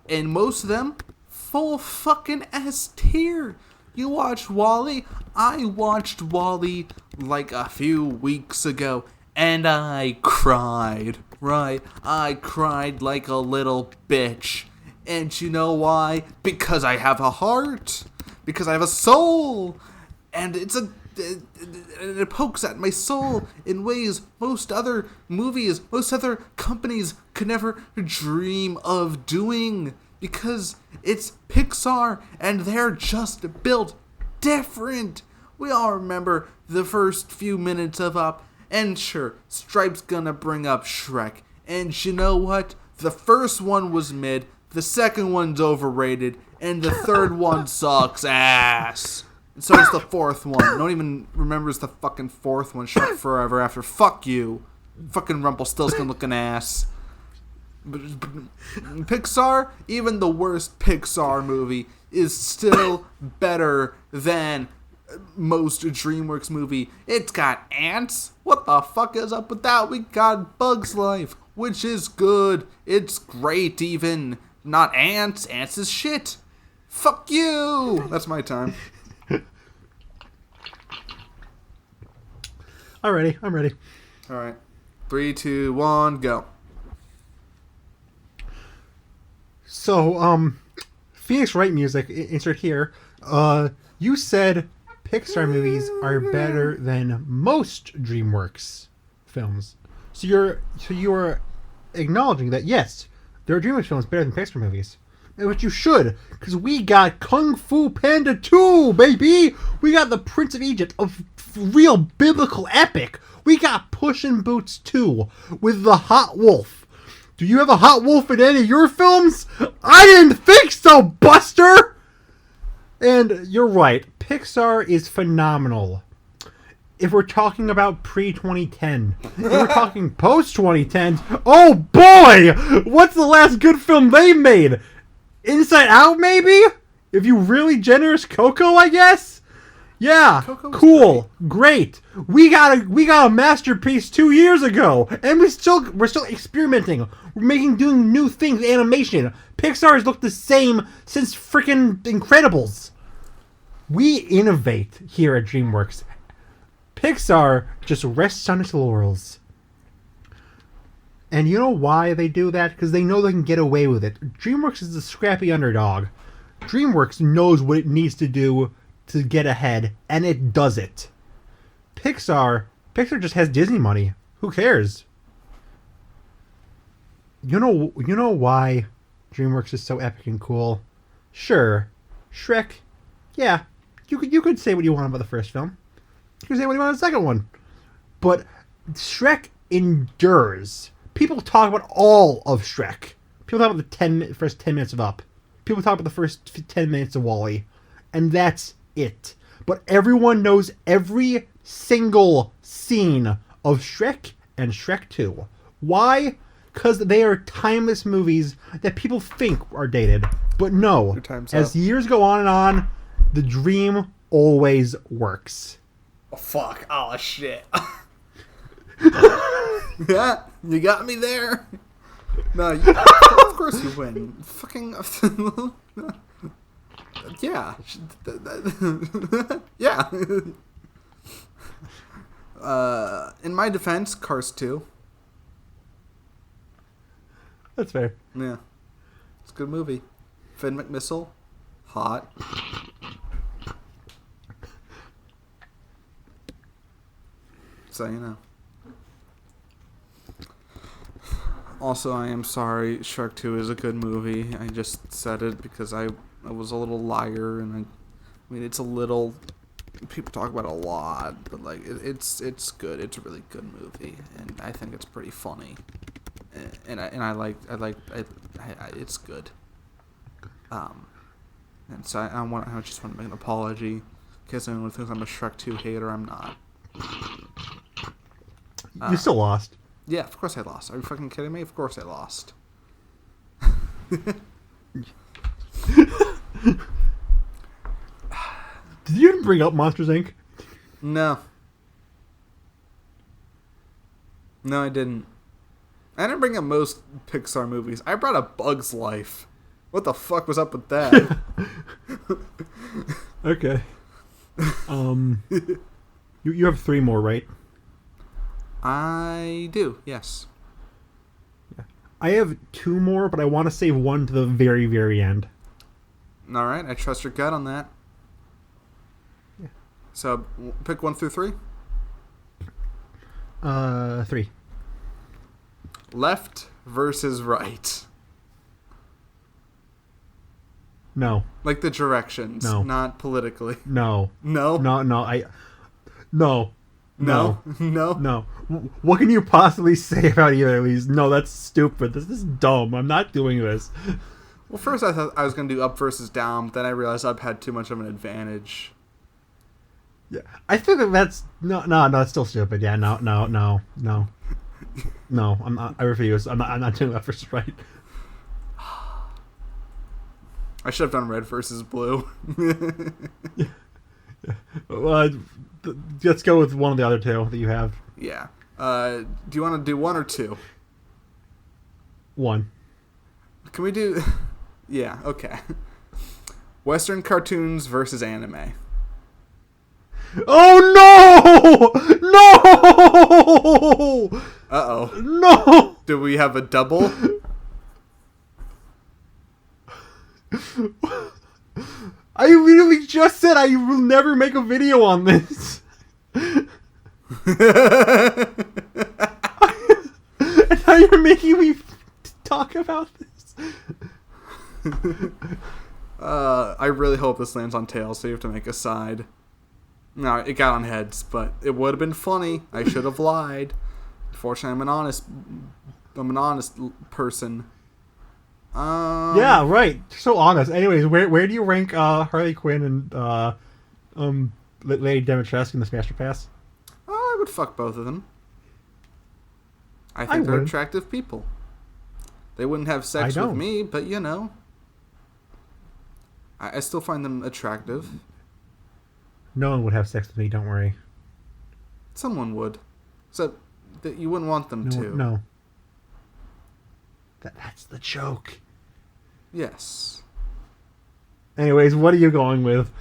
And most of them, full fucking S tier. You watch Wall-E? I watched Wall-E like a few weeks ago, and I cried. Right? I cried like a little bitch. And you know why? Because I have a heart. Because I have a soul. And it pokes at my soul in ways most other movies, most other companies could never dream of doing. Because it's Pixar, and they're just built different. We all remember the first few minutes of Up, and sure, Stripe's gonna bring up Shrek. And you know what? The first one was mid, the second one's overrated, and the third one sucks ass. And so is the fourth one. No one even remembers the fucking fourth one, Shrek Forever After. Fuck you. Fucking Rumpelstiltskin looking ass. Pixar, even the worst Pixar movie, is still better than most DreamWorks movie. It's got ants. What the fuck is up with that? We got Bug's Life, which is good. It's great even. Not ants. Ants is shit. Fuck you. That's my time. I'm ready. All right. 3, 2, 1, go. So, Phoenix Wright music, insert here. You said Pixar movies are better than most DreamWorks films. So you're acknowledging that yes, there are DreamWorks films better than Pixar movies. But you should, because we got Kung Fu Panda 2, baby! We got The Prince of Egypt, a real biblical epic. We got Puss in Boots 2 with the Hot Wolf. Do you have a Hot Wolf in any of your films? I didn't think so, Buster! And you're right, Pixar is phenomenal. If we're talking about pre-2010, if we're talking post-2010, oh boy! What's the last good film they made? Inside Out, maybe? If you really generous, Coco, I guess? Yeah, cool, great. We got a masterpiece 2 years ago, and we're still experimenting. We're doing new things, animation. Pixar has looked the same since freaking Incredibles. We innovate here at DreamWorks. Pixar just rests on its laurels. And you know why they do that? Because they know they can get away with it. DreamWorks is a scrappy underdog. DreamWorks knows what it needs to do to get ahead, and it does it. Pixar just has Disney money. Who cares? You know why DreamWorks is so epic and cool? Sure, Shrek. Yeah, you could say what you want about the first film. You could say what you want about the second one. But Shrek endures. People talk about all of Shrek. People talk about the first 10 minutes of Up. People talk about the first 10 minutes of Wall-E. And that's it. But everyone knows every single scene of Shrek and Shrek 2. Why? Because they are timeless movies that people think are dated. But no, as years go on and on, the dream always works. Oh, fuck. Oh, shit. Yeah, you got me there. No, of course you win. Fucking... yeah. Yeah. In my defense, Cars 2. That's fair. Yeah. It's a good movie. Finn McMissile. Hot. So, you know. Also, I am sorry, Shark 2 is a good movie. I just said it because I was a little liar, and I mean, it's a little... People talk about it a lot, but, like, it's good. It's a really good movie, and I think it's pretty funny. And I like it's good. And so I just want to make an apology in case anyone thinks I'm a Shrek 2 hater. I'm not. You still lost. Yeah, of course I lost. Are you fucking kidding me? Of course I lost. Did you even bring up Monsters, Inc.? No. No, I didn't. I didn't bring up most Pixar movies. I brought up Bug's Life. What the fuck was up with that? Okay. You have 3 more, right? I do, yes. Yeah. I have 2 more, but I want to save one to the very, very end. All right, I trust your gut on that. Yeah. So, pick 1 through 3. 3. Left versus right. No. Like the directions, No. not politically. No. No? No. No. No? No? No. What can you possibly say about either of these? No, that's stupid. This is dumb. I'm not doing this. Well, first I thought I was going to do up versus down, but then I realized Up had too much of an advantage. Yeah, I think that's no. It's still stupid. Yeah, no. No, I'm not. I refuse. I'm not doing left versus right. I should have done red versus blue. Well, let's go with one of the other 2 that you have. Yeah. Do you want to do 1 or 2? 1. Can we do... Yeah, okay. Western cartoons versus anime. Oh no! No! Uh-oh. No! Do we have a double? I literally just said I will never make a video on this. And now you're making me talk about this. I really hope this lands on tails, so you have to make a side. No, it got on heads, but it would have been funny. I should have lied. Unfortunately, I'm an honest person. Yeah, right. So honest. Anyways, where do you rank Harley Quinn and Lady Dimitrescu in the Smash Pass? I would fuck both of them. I think they're attractive people. They wouldn't have sex with me, but you know. I still find them attractive. No one would have sex with me, don't worry. Someone would. So that you wouldn't want them to. No. That's the joke. Yes. Anyways, what are you going with?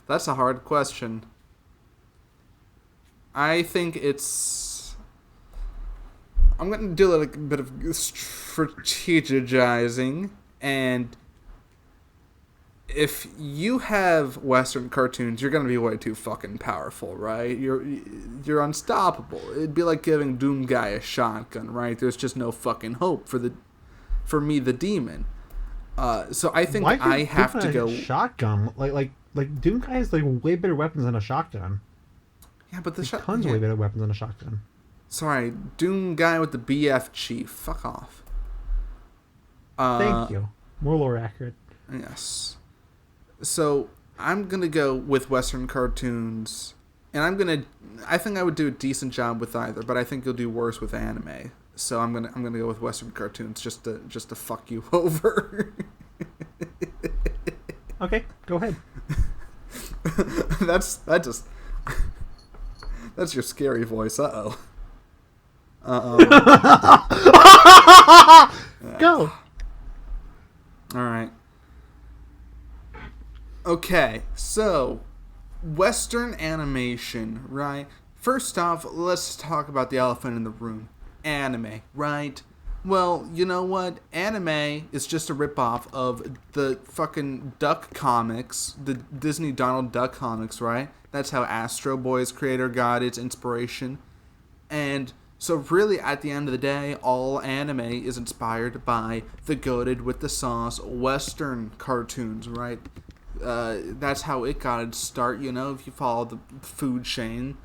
That's a hard question. I think it's... I'm going to do like a bit of strategizing, and if you have Western cartoons, you're going to be way too fucking powerful, right? You're unstoppable. It'd be like giving Doom Guy a shotgun, right? There's just no fucking hope for me, the demon. So I think I have to go shotgun. Like Doom Guy has like way better weapons than a shotgun. Yeah, but the shotgun tons way better weapons than a shotgun. Sorry, Doom Guy with the BFG. Fuck off. Thank you. More lore accurate. Yes. So I'm gonna go with Western cartoons, and I think I would do a decent job with either, but I think you'll do worse with anime. So I'm gonna go with Western cartoons just to fuck you over. Okay, go ahead. That's your scary voice. Uh-oh. Go. All right. Okay, so Western animation, right? First off, let's talk about the elephant in the room. Anime, right? Well, you know what? Anime is just a ripoff of the fucking Duck comics, the Disney Donald Duck comics, right? That's how Astro Boy's creator got its inspiration. And so really, at the end of the day, all anime is inspired by the goated with the sauce Western cartoons, right? That's how it got its start, you know, if you follow the food chain.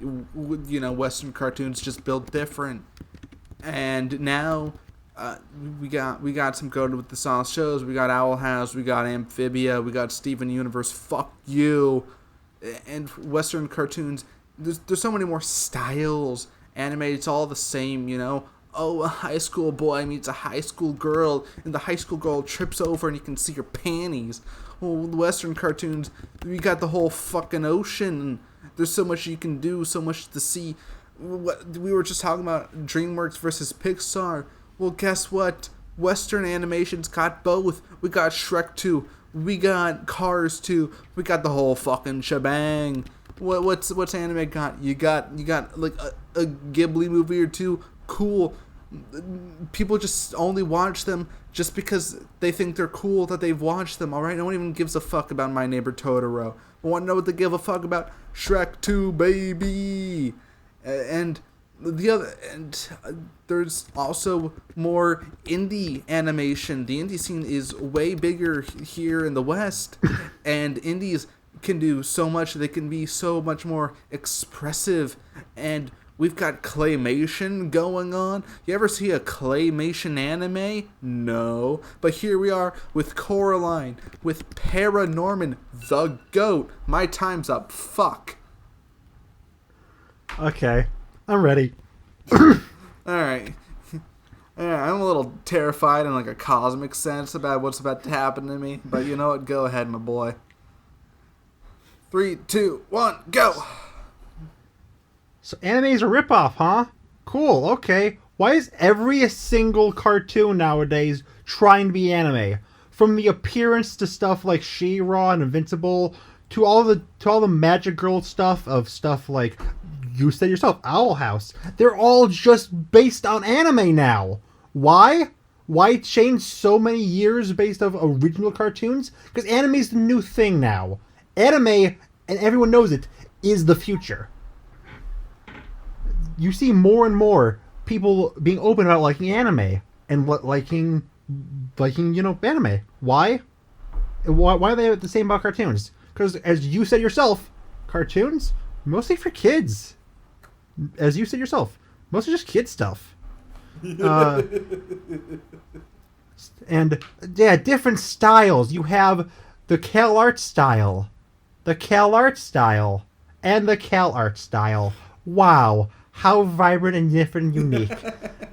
You know, Western cartoons just built different. And now we got some goated with the sauce shows. We got Owl House, we got Amphibia, we got Steven Universe, fuck you. And Western cartoons, there's so many more styles. Anime, it's all the same, you know. Oh, a high school boy meets a high school girl, and the high school girl trips over and you can see her panties. Well, the Western cartoons, we got the whole fucking ocean. There's so much you can do, so much to see. what we were just talking about, DreamWorks versus Pixar. Well, guess what? Western animation's got both. We got Shrek 2. We got Cars 2. We got the whole fucking shebang. What's anime got? You got like a Ghibli movie or two. Cool. People just only watch them just because they think they're cool that they've watched them. All right, no one even gives a fuck about My Neighbor Totoro. I want to know what they give a fuck about? Shrek 2, baby. And there's also more indie animation. The indie scene is way bigger here in the West, and indies can do so much. They can be so much more expressive, and we've got claymation going on. You ever see a claymation anime? No. But here we are with Coraline, with Paranorman, the GOAT. My time's up. Fuck. Okay. I'm ready. Alright. Yeah, I'm a little terrified in like a cosmic sense about what's about to happen to me. But you know what? Go ahead, my boy. 3, 2, 1, go! So anime's a ripoff, huh? Cool, okay. Why is every single cartoon nowadays trying to be anime? From the appearance to stuff like She-Ra and Invincible, to all the Magic Girl stuff like you said yourself, Owl House. They're all just based on anime now. Why? Why change so many years based off original cartoons? Because anime's the new thing now. Anime, and everyone knows it, is the future. You see more and more people being open about liking anime and liking anime. Why? Why are they the same about cartoons? Because as you said yourself, cartoons mostly for kids. As you said yourself, mostly just kid stuff. And yeah, different styles. You have the Cal Art style, and the Cal Art style. Wow, how vibrant and different and unique.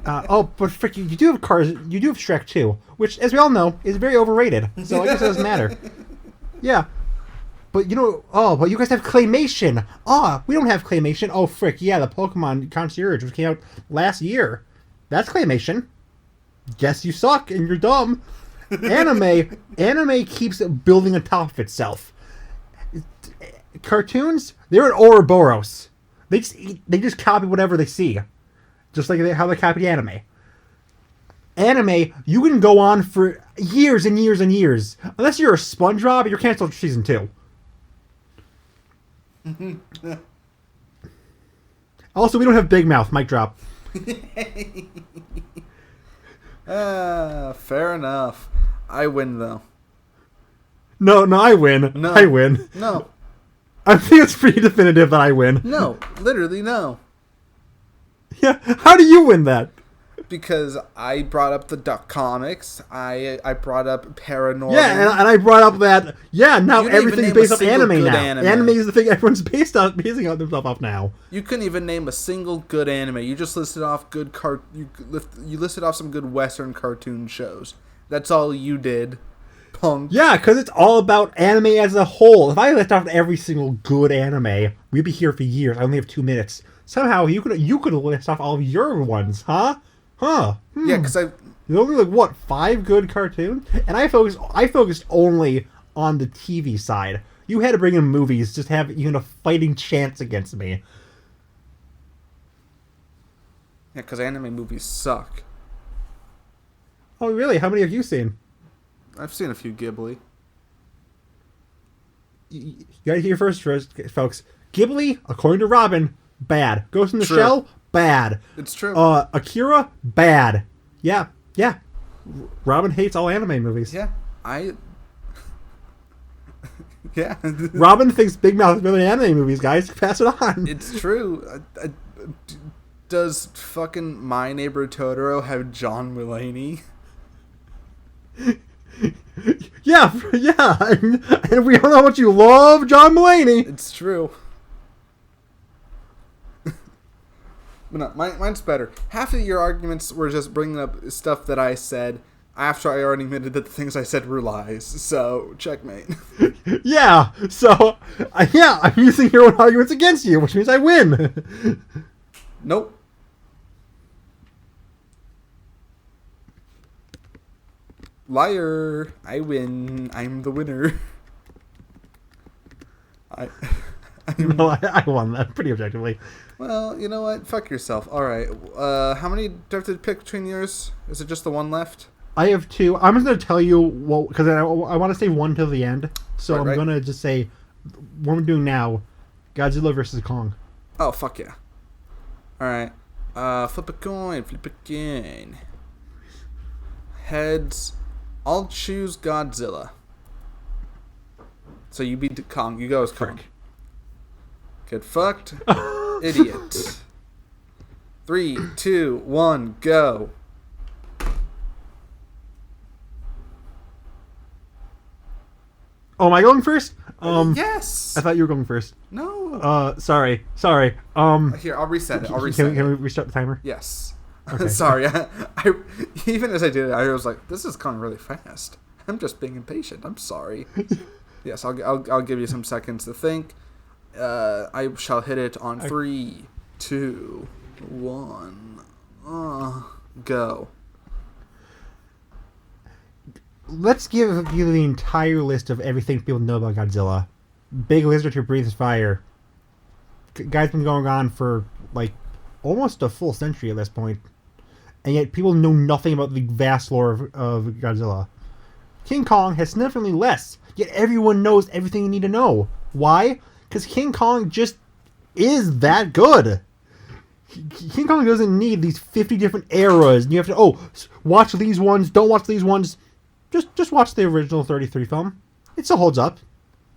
But frick, you do have Cars. You do have Shrek 2, which, as we all know, is very overrated. So I guess it doesn't matter. Yeah. But but you guys have claymation. We don't have claymation. Oh, frick, yeah, the Pokemon Concierge, which came out last year. That's claymation. Guess you suck and you're dumb. Anime keeps building on top of itself. Cartoons, they're an Ouroboros. They just copy whatever they see. Just like how they copied anime. Anime, you can go on for years and years and years. Unless you're a SpongeBob, you're canceled for season 2. Also, we don't have Big Mouth. Mic drop. Fair enough. I win, though. No, I win. No. I win. No. I think it's pretty definitive that I win. No. Literally, no. Yeah, how do you win that? Because I brought up the Duck comics. I brought up Paranormal. Yeah, and I brought up that. Yeah, now everything's based off anime now. Anime. Anime is the thing everyone's basing themselves off now. You couldn't even name a single good anime. You just listed off you listed off some good Western cartoon shows. That's all you did, punk. Yeah, because it's all about anime as a whole. If I list off every single good anime, we'd be here for years. I only have 2 minutes. Somehow you could list off all of your ones, huh? Huh. Yeah, because There's only 5 good cartoons? And I focused only on the TV side. You had to bring in movies just to have even a fighting chance against me. Yeah, because anime movies suck. Oh, really? How many have you seen? I've seen a few Ghibli. You gotta hear first, folks. Ghibli, according to Robin, bad. Ghost in the True. Shell, bad. It's true. Akira, bad. Yeah. Robin hates all anime movies. Yeah, yeah. Robin thinks Big Mouth is better than anime movies, guys. Pass it on. It's true. Does fucking My Neighbor Totoro have John Mulaney? Yeah, and we all know how much you love John Mulaney. It's true. But no, mine's better. Half of your arguments were just bringing up stuff that I said after I already admitted that the things I said were lies. So, checkmate. Yeah, so, I'm using your own arguments against you, which means I win. Nope. Liar. I win. I'm the winner. No, I won that pretty objectively. Well, you know what? Fuck yourself. All right. How many do I have to pick between yours? Is it just the one left? I have two. I'm just going to tell you what, because I want to save one till the end. So I'm going to just say what I'm doing now: Godzilla versus Kong. Oh, fuck yeah. All right. Flip a coin. Flip a coin. Heads. I'll choose Godzilla. So you beat Kong. You go as Kong. Get fucked. Idiot. 3, 2, 1, go. Oh, am I going first? Yes. I thought you were going first. No. Sorry. Here, I'll reset it. Can we restart the timer? Yes. Okay. Sorry. I even as I did it, I was like, "This is going really fast." I'm just being impatient. I'm sorry. Yes, I'll give you some seconds to think. I shall hit it on 3, 2, 1. Go. Let's give you the entire list of everything people know about Godzilla. Big lizard who breathes fire. Guy's been going on for like almost a full century at this point, and yet people know nothing about the vast lore of Godzilla. King Kong has significantly less, yet everyone knows everything you need to know. Why? Because King Kong just is that good. King Kong doesn't need these 50 different eras, and you have to, watch these ones, don't watch these ones. Just watch the original 33 film. It still holds up.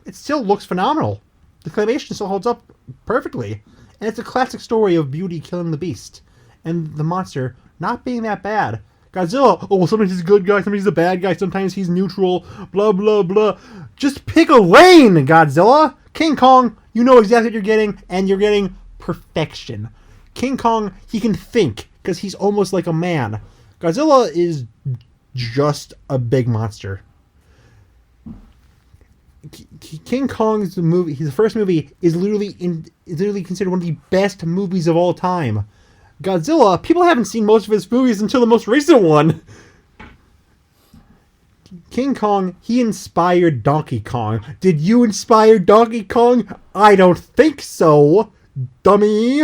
It still looks phenomenal. The claymation still holds up perfectly. And it's a classic story of beauty killing the beast. And the monster not being that bad. Godzilla, sometimes he's a good guy, sometimes he's a bad guy, sometimes he's neutral, blah, blah, blah. Just pick a lane, Godzilla! King Kong, you know exactly what you're getting, and you're getting perfection. King Kong, he can think, because he's almost like a man. Godzilla is just a big monster. King Kong's movie, his first movie, is literally considered one of the best movies of all time. Godzilla, people haven't seen most of his movies until the most recent one. King Kong, he inspired Donkey Kong. Did you inspire Donkey Kong? I don't think so, dummy.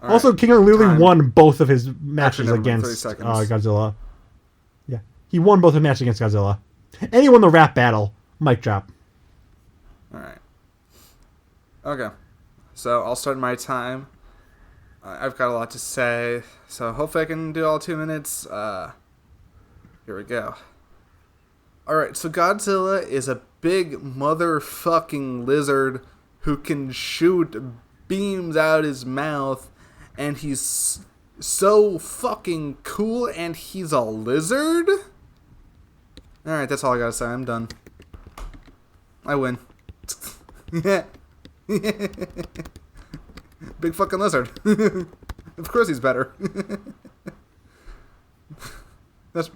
Also, King Kong literally won both of his matches against Godzilla. Yeah, he won both of his matches against Godzilla. And he won the rap battle. Mic drop. Alright. Okay. So, I'll start my time. I've got a lot to say, so hopefully I can do all 2 minutes. Here we go. Alright, so Godzilla is a big motherfucking lizard who can shoot beams out his mouth, and he's so fucking cool, and he's a lizard? Alright, that's all I gotta say. I'm done. I win. Big fucking lizard. Of course he's better. That's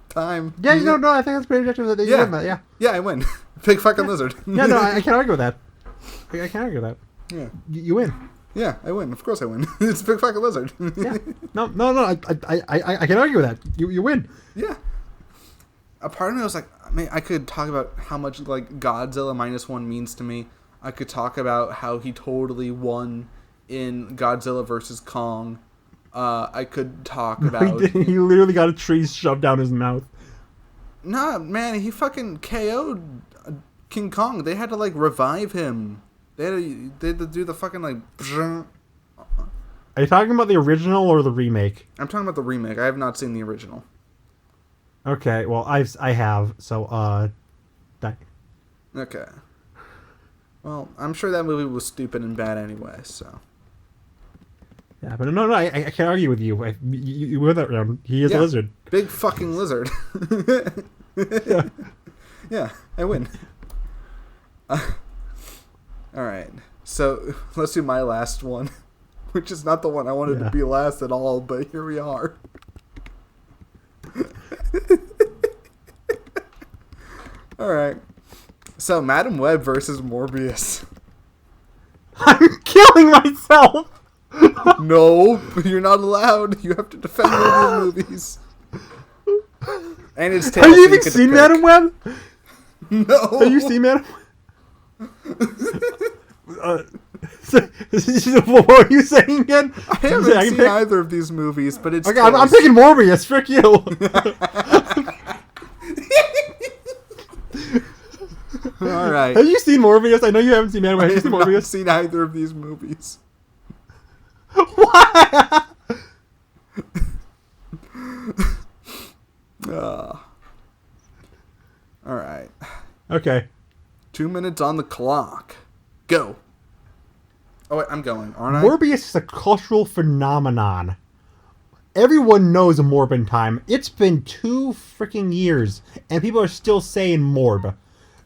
time. Yeah, no, I think that's pretty objective that you win that, yeah. Yeah, I win. Big fucking lizard. Yeah, no, I can't argue with that. I can't argue with that. Yeah. You win. Yeah, I win. Of course I win. It's a big fucking lizard. Yeah. No, I can't argue with that. You win. Yeah. A part of me was like, I mean, I could talk about how much like Godzilla -1 means to me. I could talk about how he totally won in Godzilla versus Kong. I could talk about... He literally got a tree shoved down his mouth. Nah, man, he fucking KO'd King Kong. They had to, like, revive him. They had to do the fucking, like... Are you talking about the original or the remake? I'm talking about the remake. I have not seen the original. Okay, well, I have, so, Okay. Well, I'm sure that movie was stupid and bad anyway, so... Yeah, but no, I can't argue with you. You win that round. He is a lizard. Big fucking lizard. Yeah. Yeah, I win. Alright, so let's do my last one, which is not the one I wanted to be last at all, but here we are. Alright. So, Madam Web versus Morbius. I'm killing myself. No, you're not allowed. You have to defend one of these movies. And it's tail, Have you so even get to seen pick. Madam Web? No. Have you seen Madam? What were you saying again? I haven't seen either of these movies, but it's okay. I'm picking Morbius. Frick you. All right. Have you seen Morbius? I know you haven't seen Madam Web. Have you seen I have Morbius? not seen either of these movies. Why? All right. Okay. 2 minutes on the clock. Go. Oh, wait, I'm going, aren't I? Morbius is a cultural phenomenon. Everyone knows Morbin time. It's been 2 freaking years, and people are still saying Morb.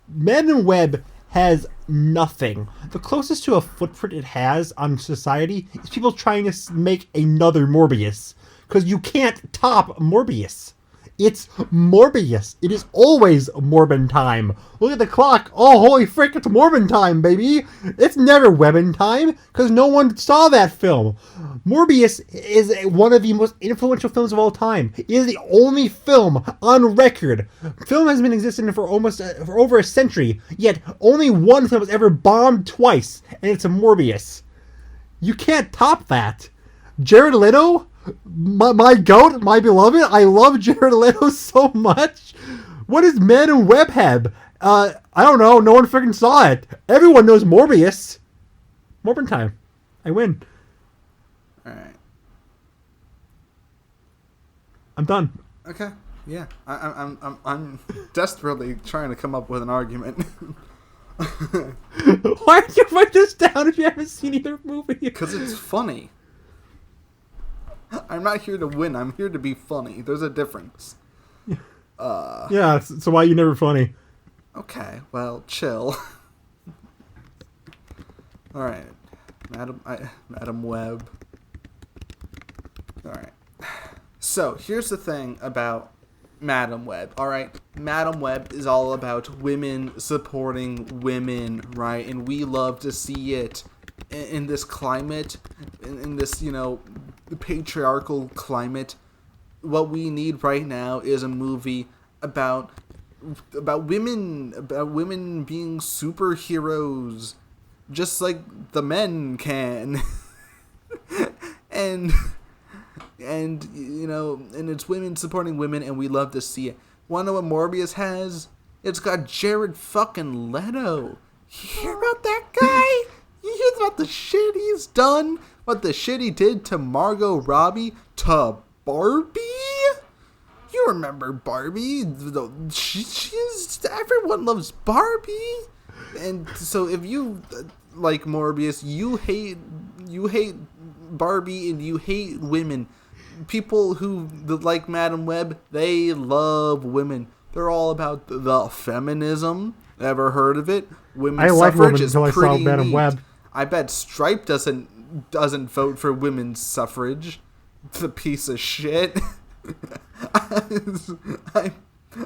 Madam Web has nothing. The closest to a footprint it has on society is people trying to make another Morbius. Because you can't top Morbius. It's Morbius. It is always Morbin time. Look at the clock. Oh, holy frick, it's Morbin time, baby. It's never Webbin time, because no one saw that film. Morbius is one of the most influential films of all time. It is the only film on record. Film has been existing for over a century, yet only one film has ever bombed twice, and it's a Morbius. You can't top that. Jared Leto? My goat, my beloved. I love Jared Leto so much. What is Madam Web have? I don't know. No one freaking saw it. Everyone knows Morbius. Morbin time. I win. All right. I'm done. Okay. Yeah. I'm desperately trying to come up with an argument. Why did you write this down if you haven't seen either movie? Because it's funny. I'm not here to win. I'm here to be funny. There's a difference. Yeah, so why are you never funny? Okay, well, chill. All right, Madam Web. All right. So here's the thing about Madam Web. All right, Madam Web is all about women supporting women, right? And we love to see it in this climate, in this, patriarchal climate. What we need right now is a movie about women being superheroes, just like the men can. and it's women supporting women, and we love to see it. Wanna know what Morbius has? It's got Jared fucking Leto. You hear about that guy? You hear about the shit he's done? What the shit he did to Margot Robbie? To Barbie? You remember Barbie? Everyone loves Barbie. And so if you like Morbius, you hate Barbie and you hate women. People who like Madam Web, they love women. They're all about the feminism. Ever heard of it? Women's suffrage is pretty neat. Madam Web. I bet Stripe doesn't vote for women's suffrage. The piece of shit.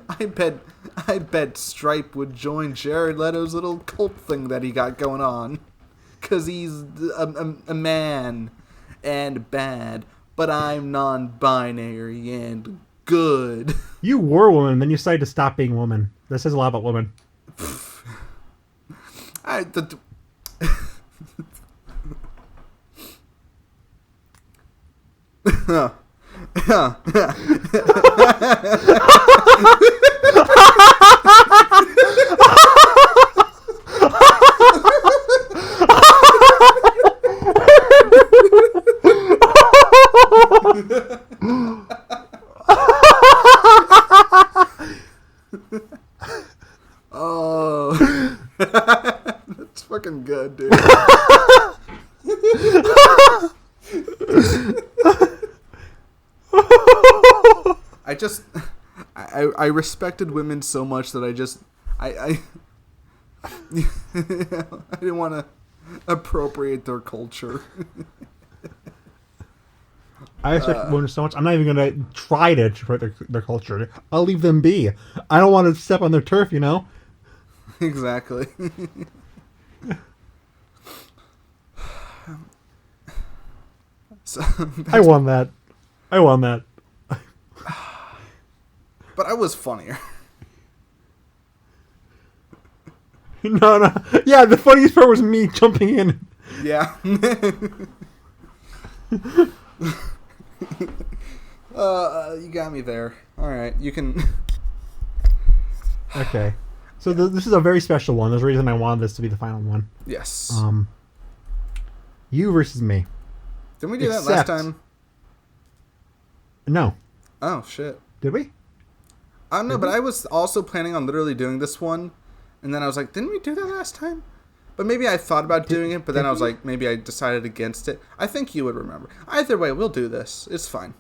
I bet Stripe would join Jared Leto's little cult thing that he got going on, cause he's a man and bad, but I'm non-binary and good. You were a woman, then you decided to stop being a woman. That says a lot about women. Oh, that's fucking good, dude. I respected women so much that I didn't want to appropriate their culture. I respect women so much. I'm not even going to try to appropriate their culture. I'll leave them be. I don't want to step on their turf, Exactly. So I won that. But I was funnier. No. Yeah, the funniest part was me jumping in. Yeah. You got me there. All right, you can. Okay. So this is a very special one. There's a reason I wanted this to be the final one. Yes. You versus me. Didn't we do that last time? No. Oh shit. Did we? I don't know, but I was also planning on literally doing this one, and then I was like, didn't we do that last time? But maybe I thought about doing it, but then I was like, maybe I decided against it. I think you would remember. Either way, we'll do this. It's fine.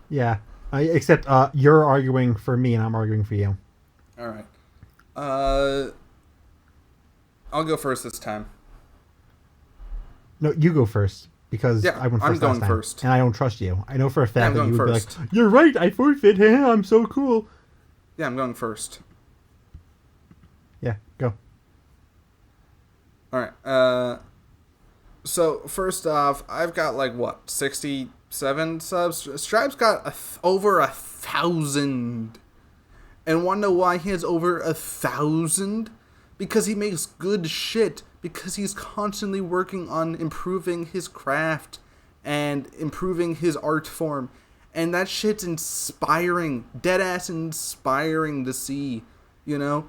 Yeah. Except you're arguing for me and I'm arguing for you. All right. I'll go first this time. No, you go first because Yeah, I went I'm first going last time, first. and I don't trust you. I know for a Yeah, fact I'm that you going would first. be like, "You're right, I forfeit. I'm so cool." Yeah, I'm going first. Yeah, go. All right. So first off, I've got like what 67 subs. Stripe's got over 1,000. And want to know why he has over 1,000? Because he makes good shit. Because he's constantly working on improving his craft and improving his art form. And that shit's inspiring. Deadass inspiring to see. You know?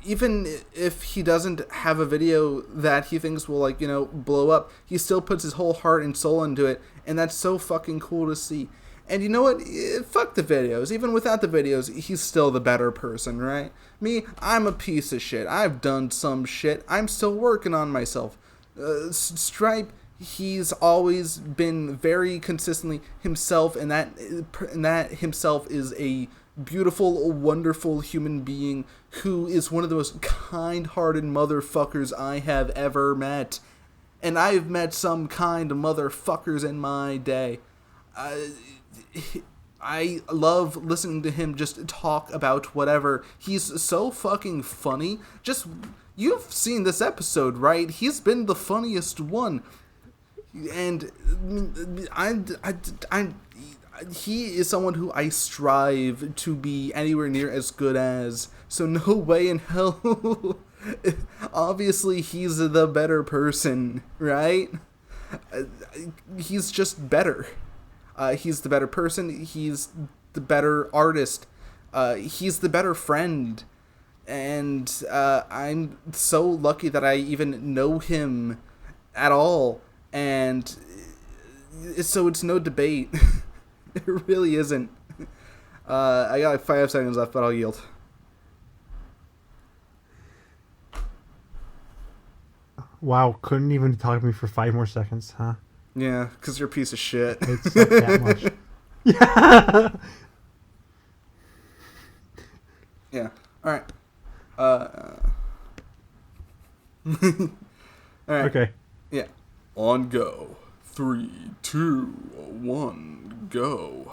Even if he doesn't have a video that he thinks will, like, you know, blow up, he still puts his whole heart and soul into it. And that's so fucking cool to see. And you know what? Fuck the videos. Even without the videos, he's still the better person, right? Me, I'm a piece of shit. I've done some shit. I'm still working on myself. Stripe, he's always been very consistently himself, and that himself is a beautiful, wonderful human being who is one of the most kind-hearted motherfuckers I have ever met. And I've met some kind of motherfuckers in my day. I love listening to him just talk about whatever. He's so fucking funny. Just, you've seen this episode, right? He's been the funniest one. And he is someone who I strive to be anywhere near as good as. So no way in hell. Obviously, he's the better person, right? He's just better. He's the better person. He's the better artist. He's the better friend. And I'm so lucky that I even know him at all. And so it's no debate. It really isn't. I got like 5 seconds left, but I'll yield. Wow, couldn't even talk to me for 5 more seconds, huh? Yeah, because you're a piece of shit. It sucked that much. Yeah. Yeah. All right. All right. Okay. Yeah. On go. 3, 2, 1, go.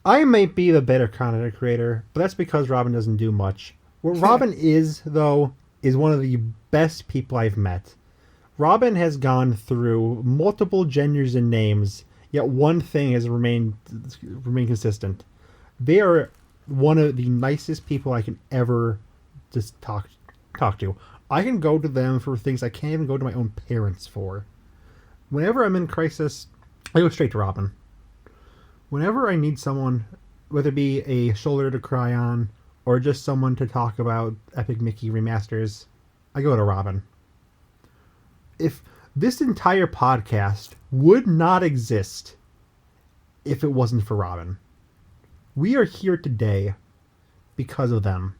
I might be the better content creator, but that's because Robin doesn't do much. What Robin is, though, is one of the best people I've met. Robin has gone through multiple genders and names, yet one thing has remained consistent. They are one of the nicest people I can ever just talk to. I can go to them for things I can't even go to my own parents for. Whenever I'm in crisis, I go straight to Robin. Whenever I need someone, whether it be a shoulder to cry on, or just someone to talk about Epic Mickey remasters, I go to Robin. If this entire podcast would not exist if it wasn't for Robin. We are here today because of them.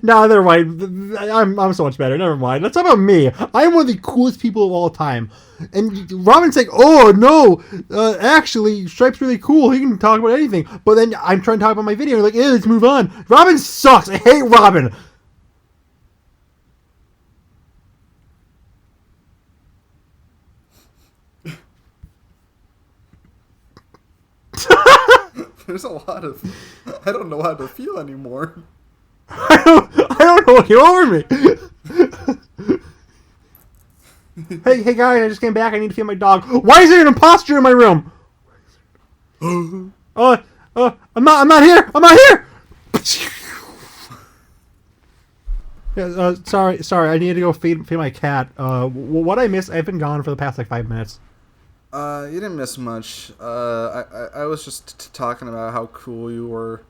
No, never mind. I'm so much better. Never mind. Let's talk about me. I'm one of the coolest people of all time. And Robin's like, oh, no. Actually, Stripe's really cool. He can talk about anything. But then I'm trying to talk about my video. Like, let's move on. Robin sucks. I hate Robin. There's a lot of... I don't know how to feel anymore. I don't know what came over me. Hey guys, I just came back. I need to feed my dog. Why is there an imposter in my room? I'm not here. I'm not here. Yeah, sorry. I need to go feed my cat. What I missed? I've been gone for the past like 5 minutes. You didn't miss much. I was just talking about how cool you were.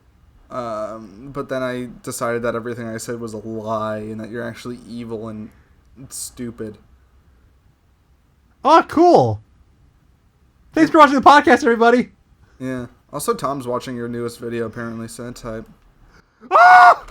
But then I decided that everything I said was a lie and that you're actually evil and stupid. Oh, cool. Thanks for watching the podcast, everybody. Yeah. Also, Tom's watching your newest video, apparently, so type. Ah!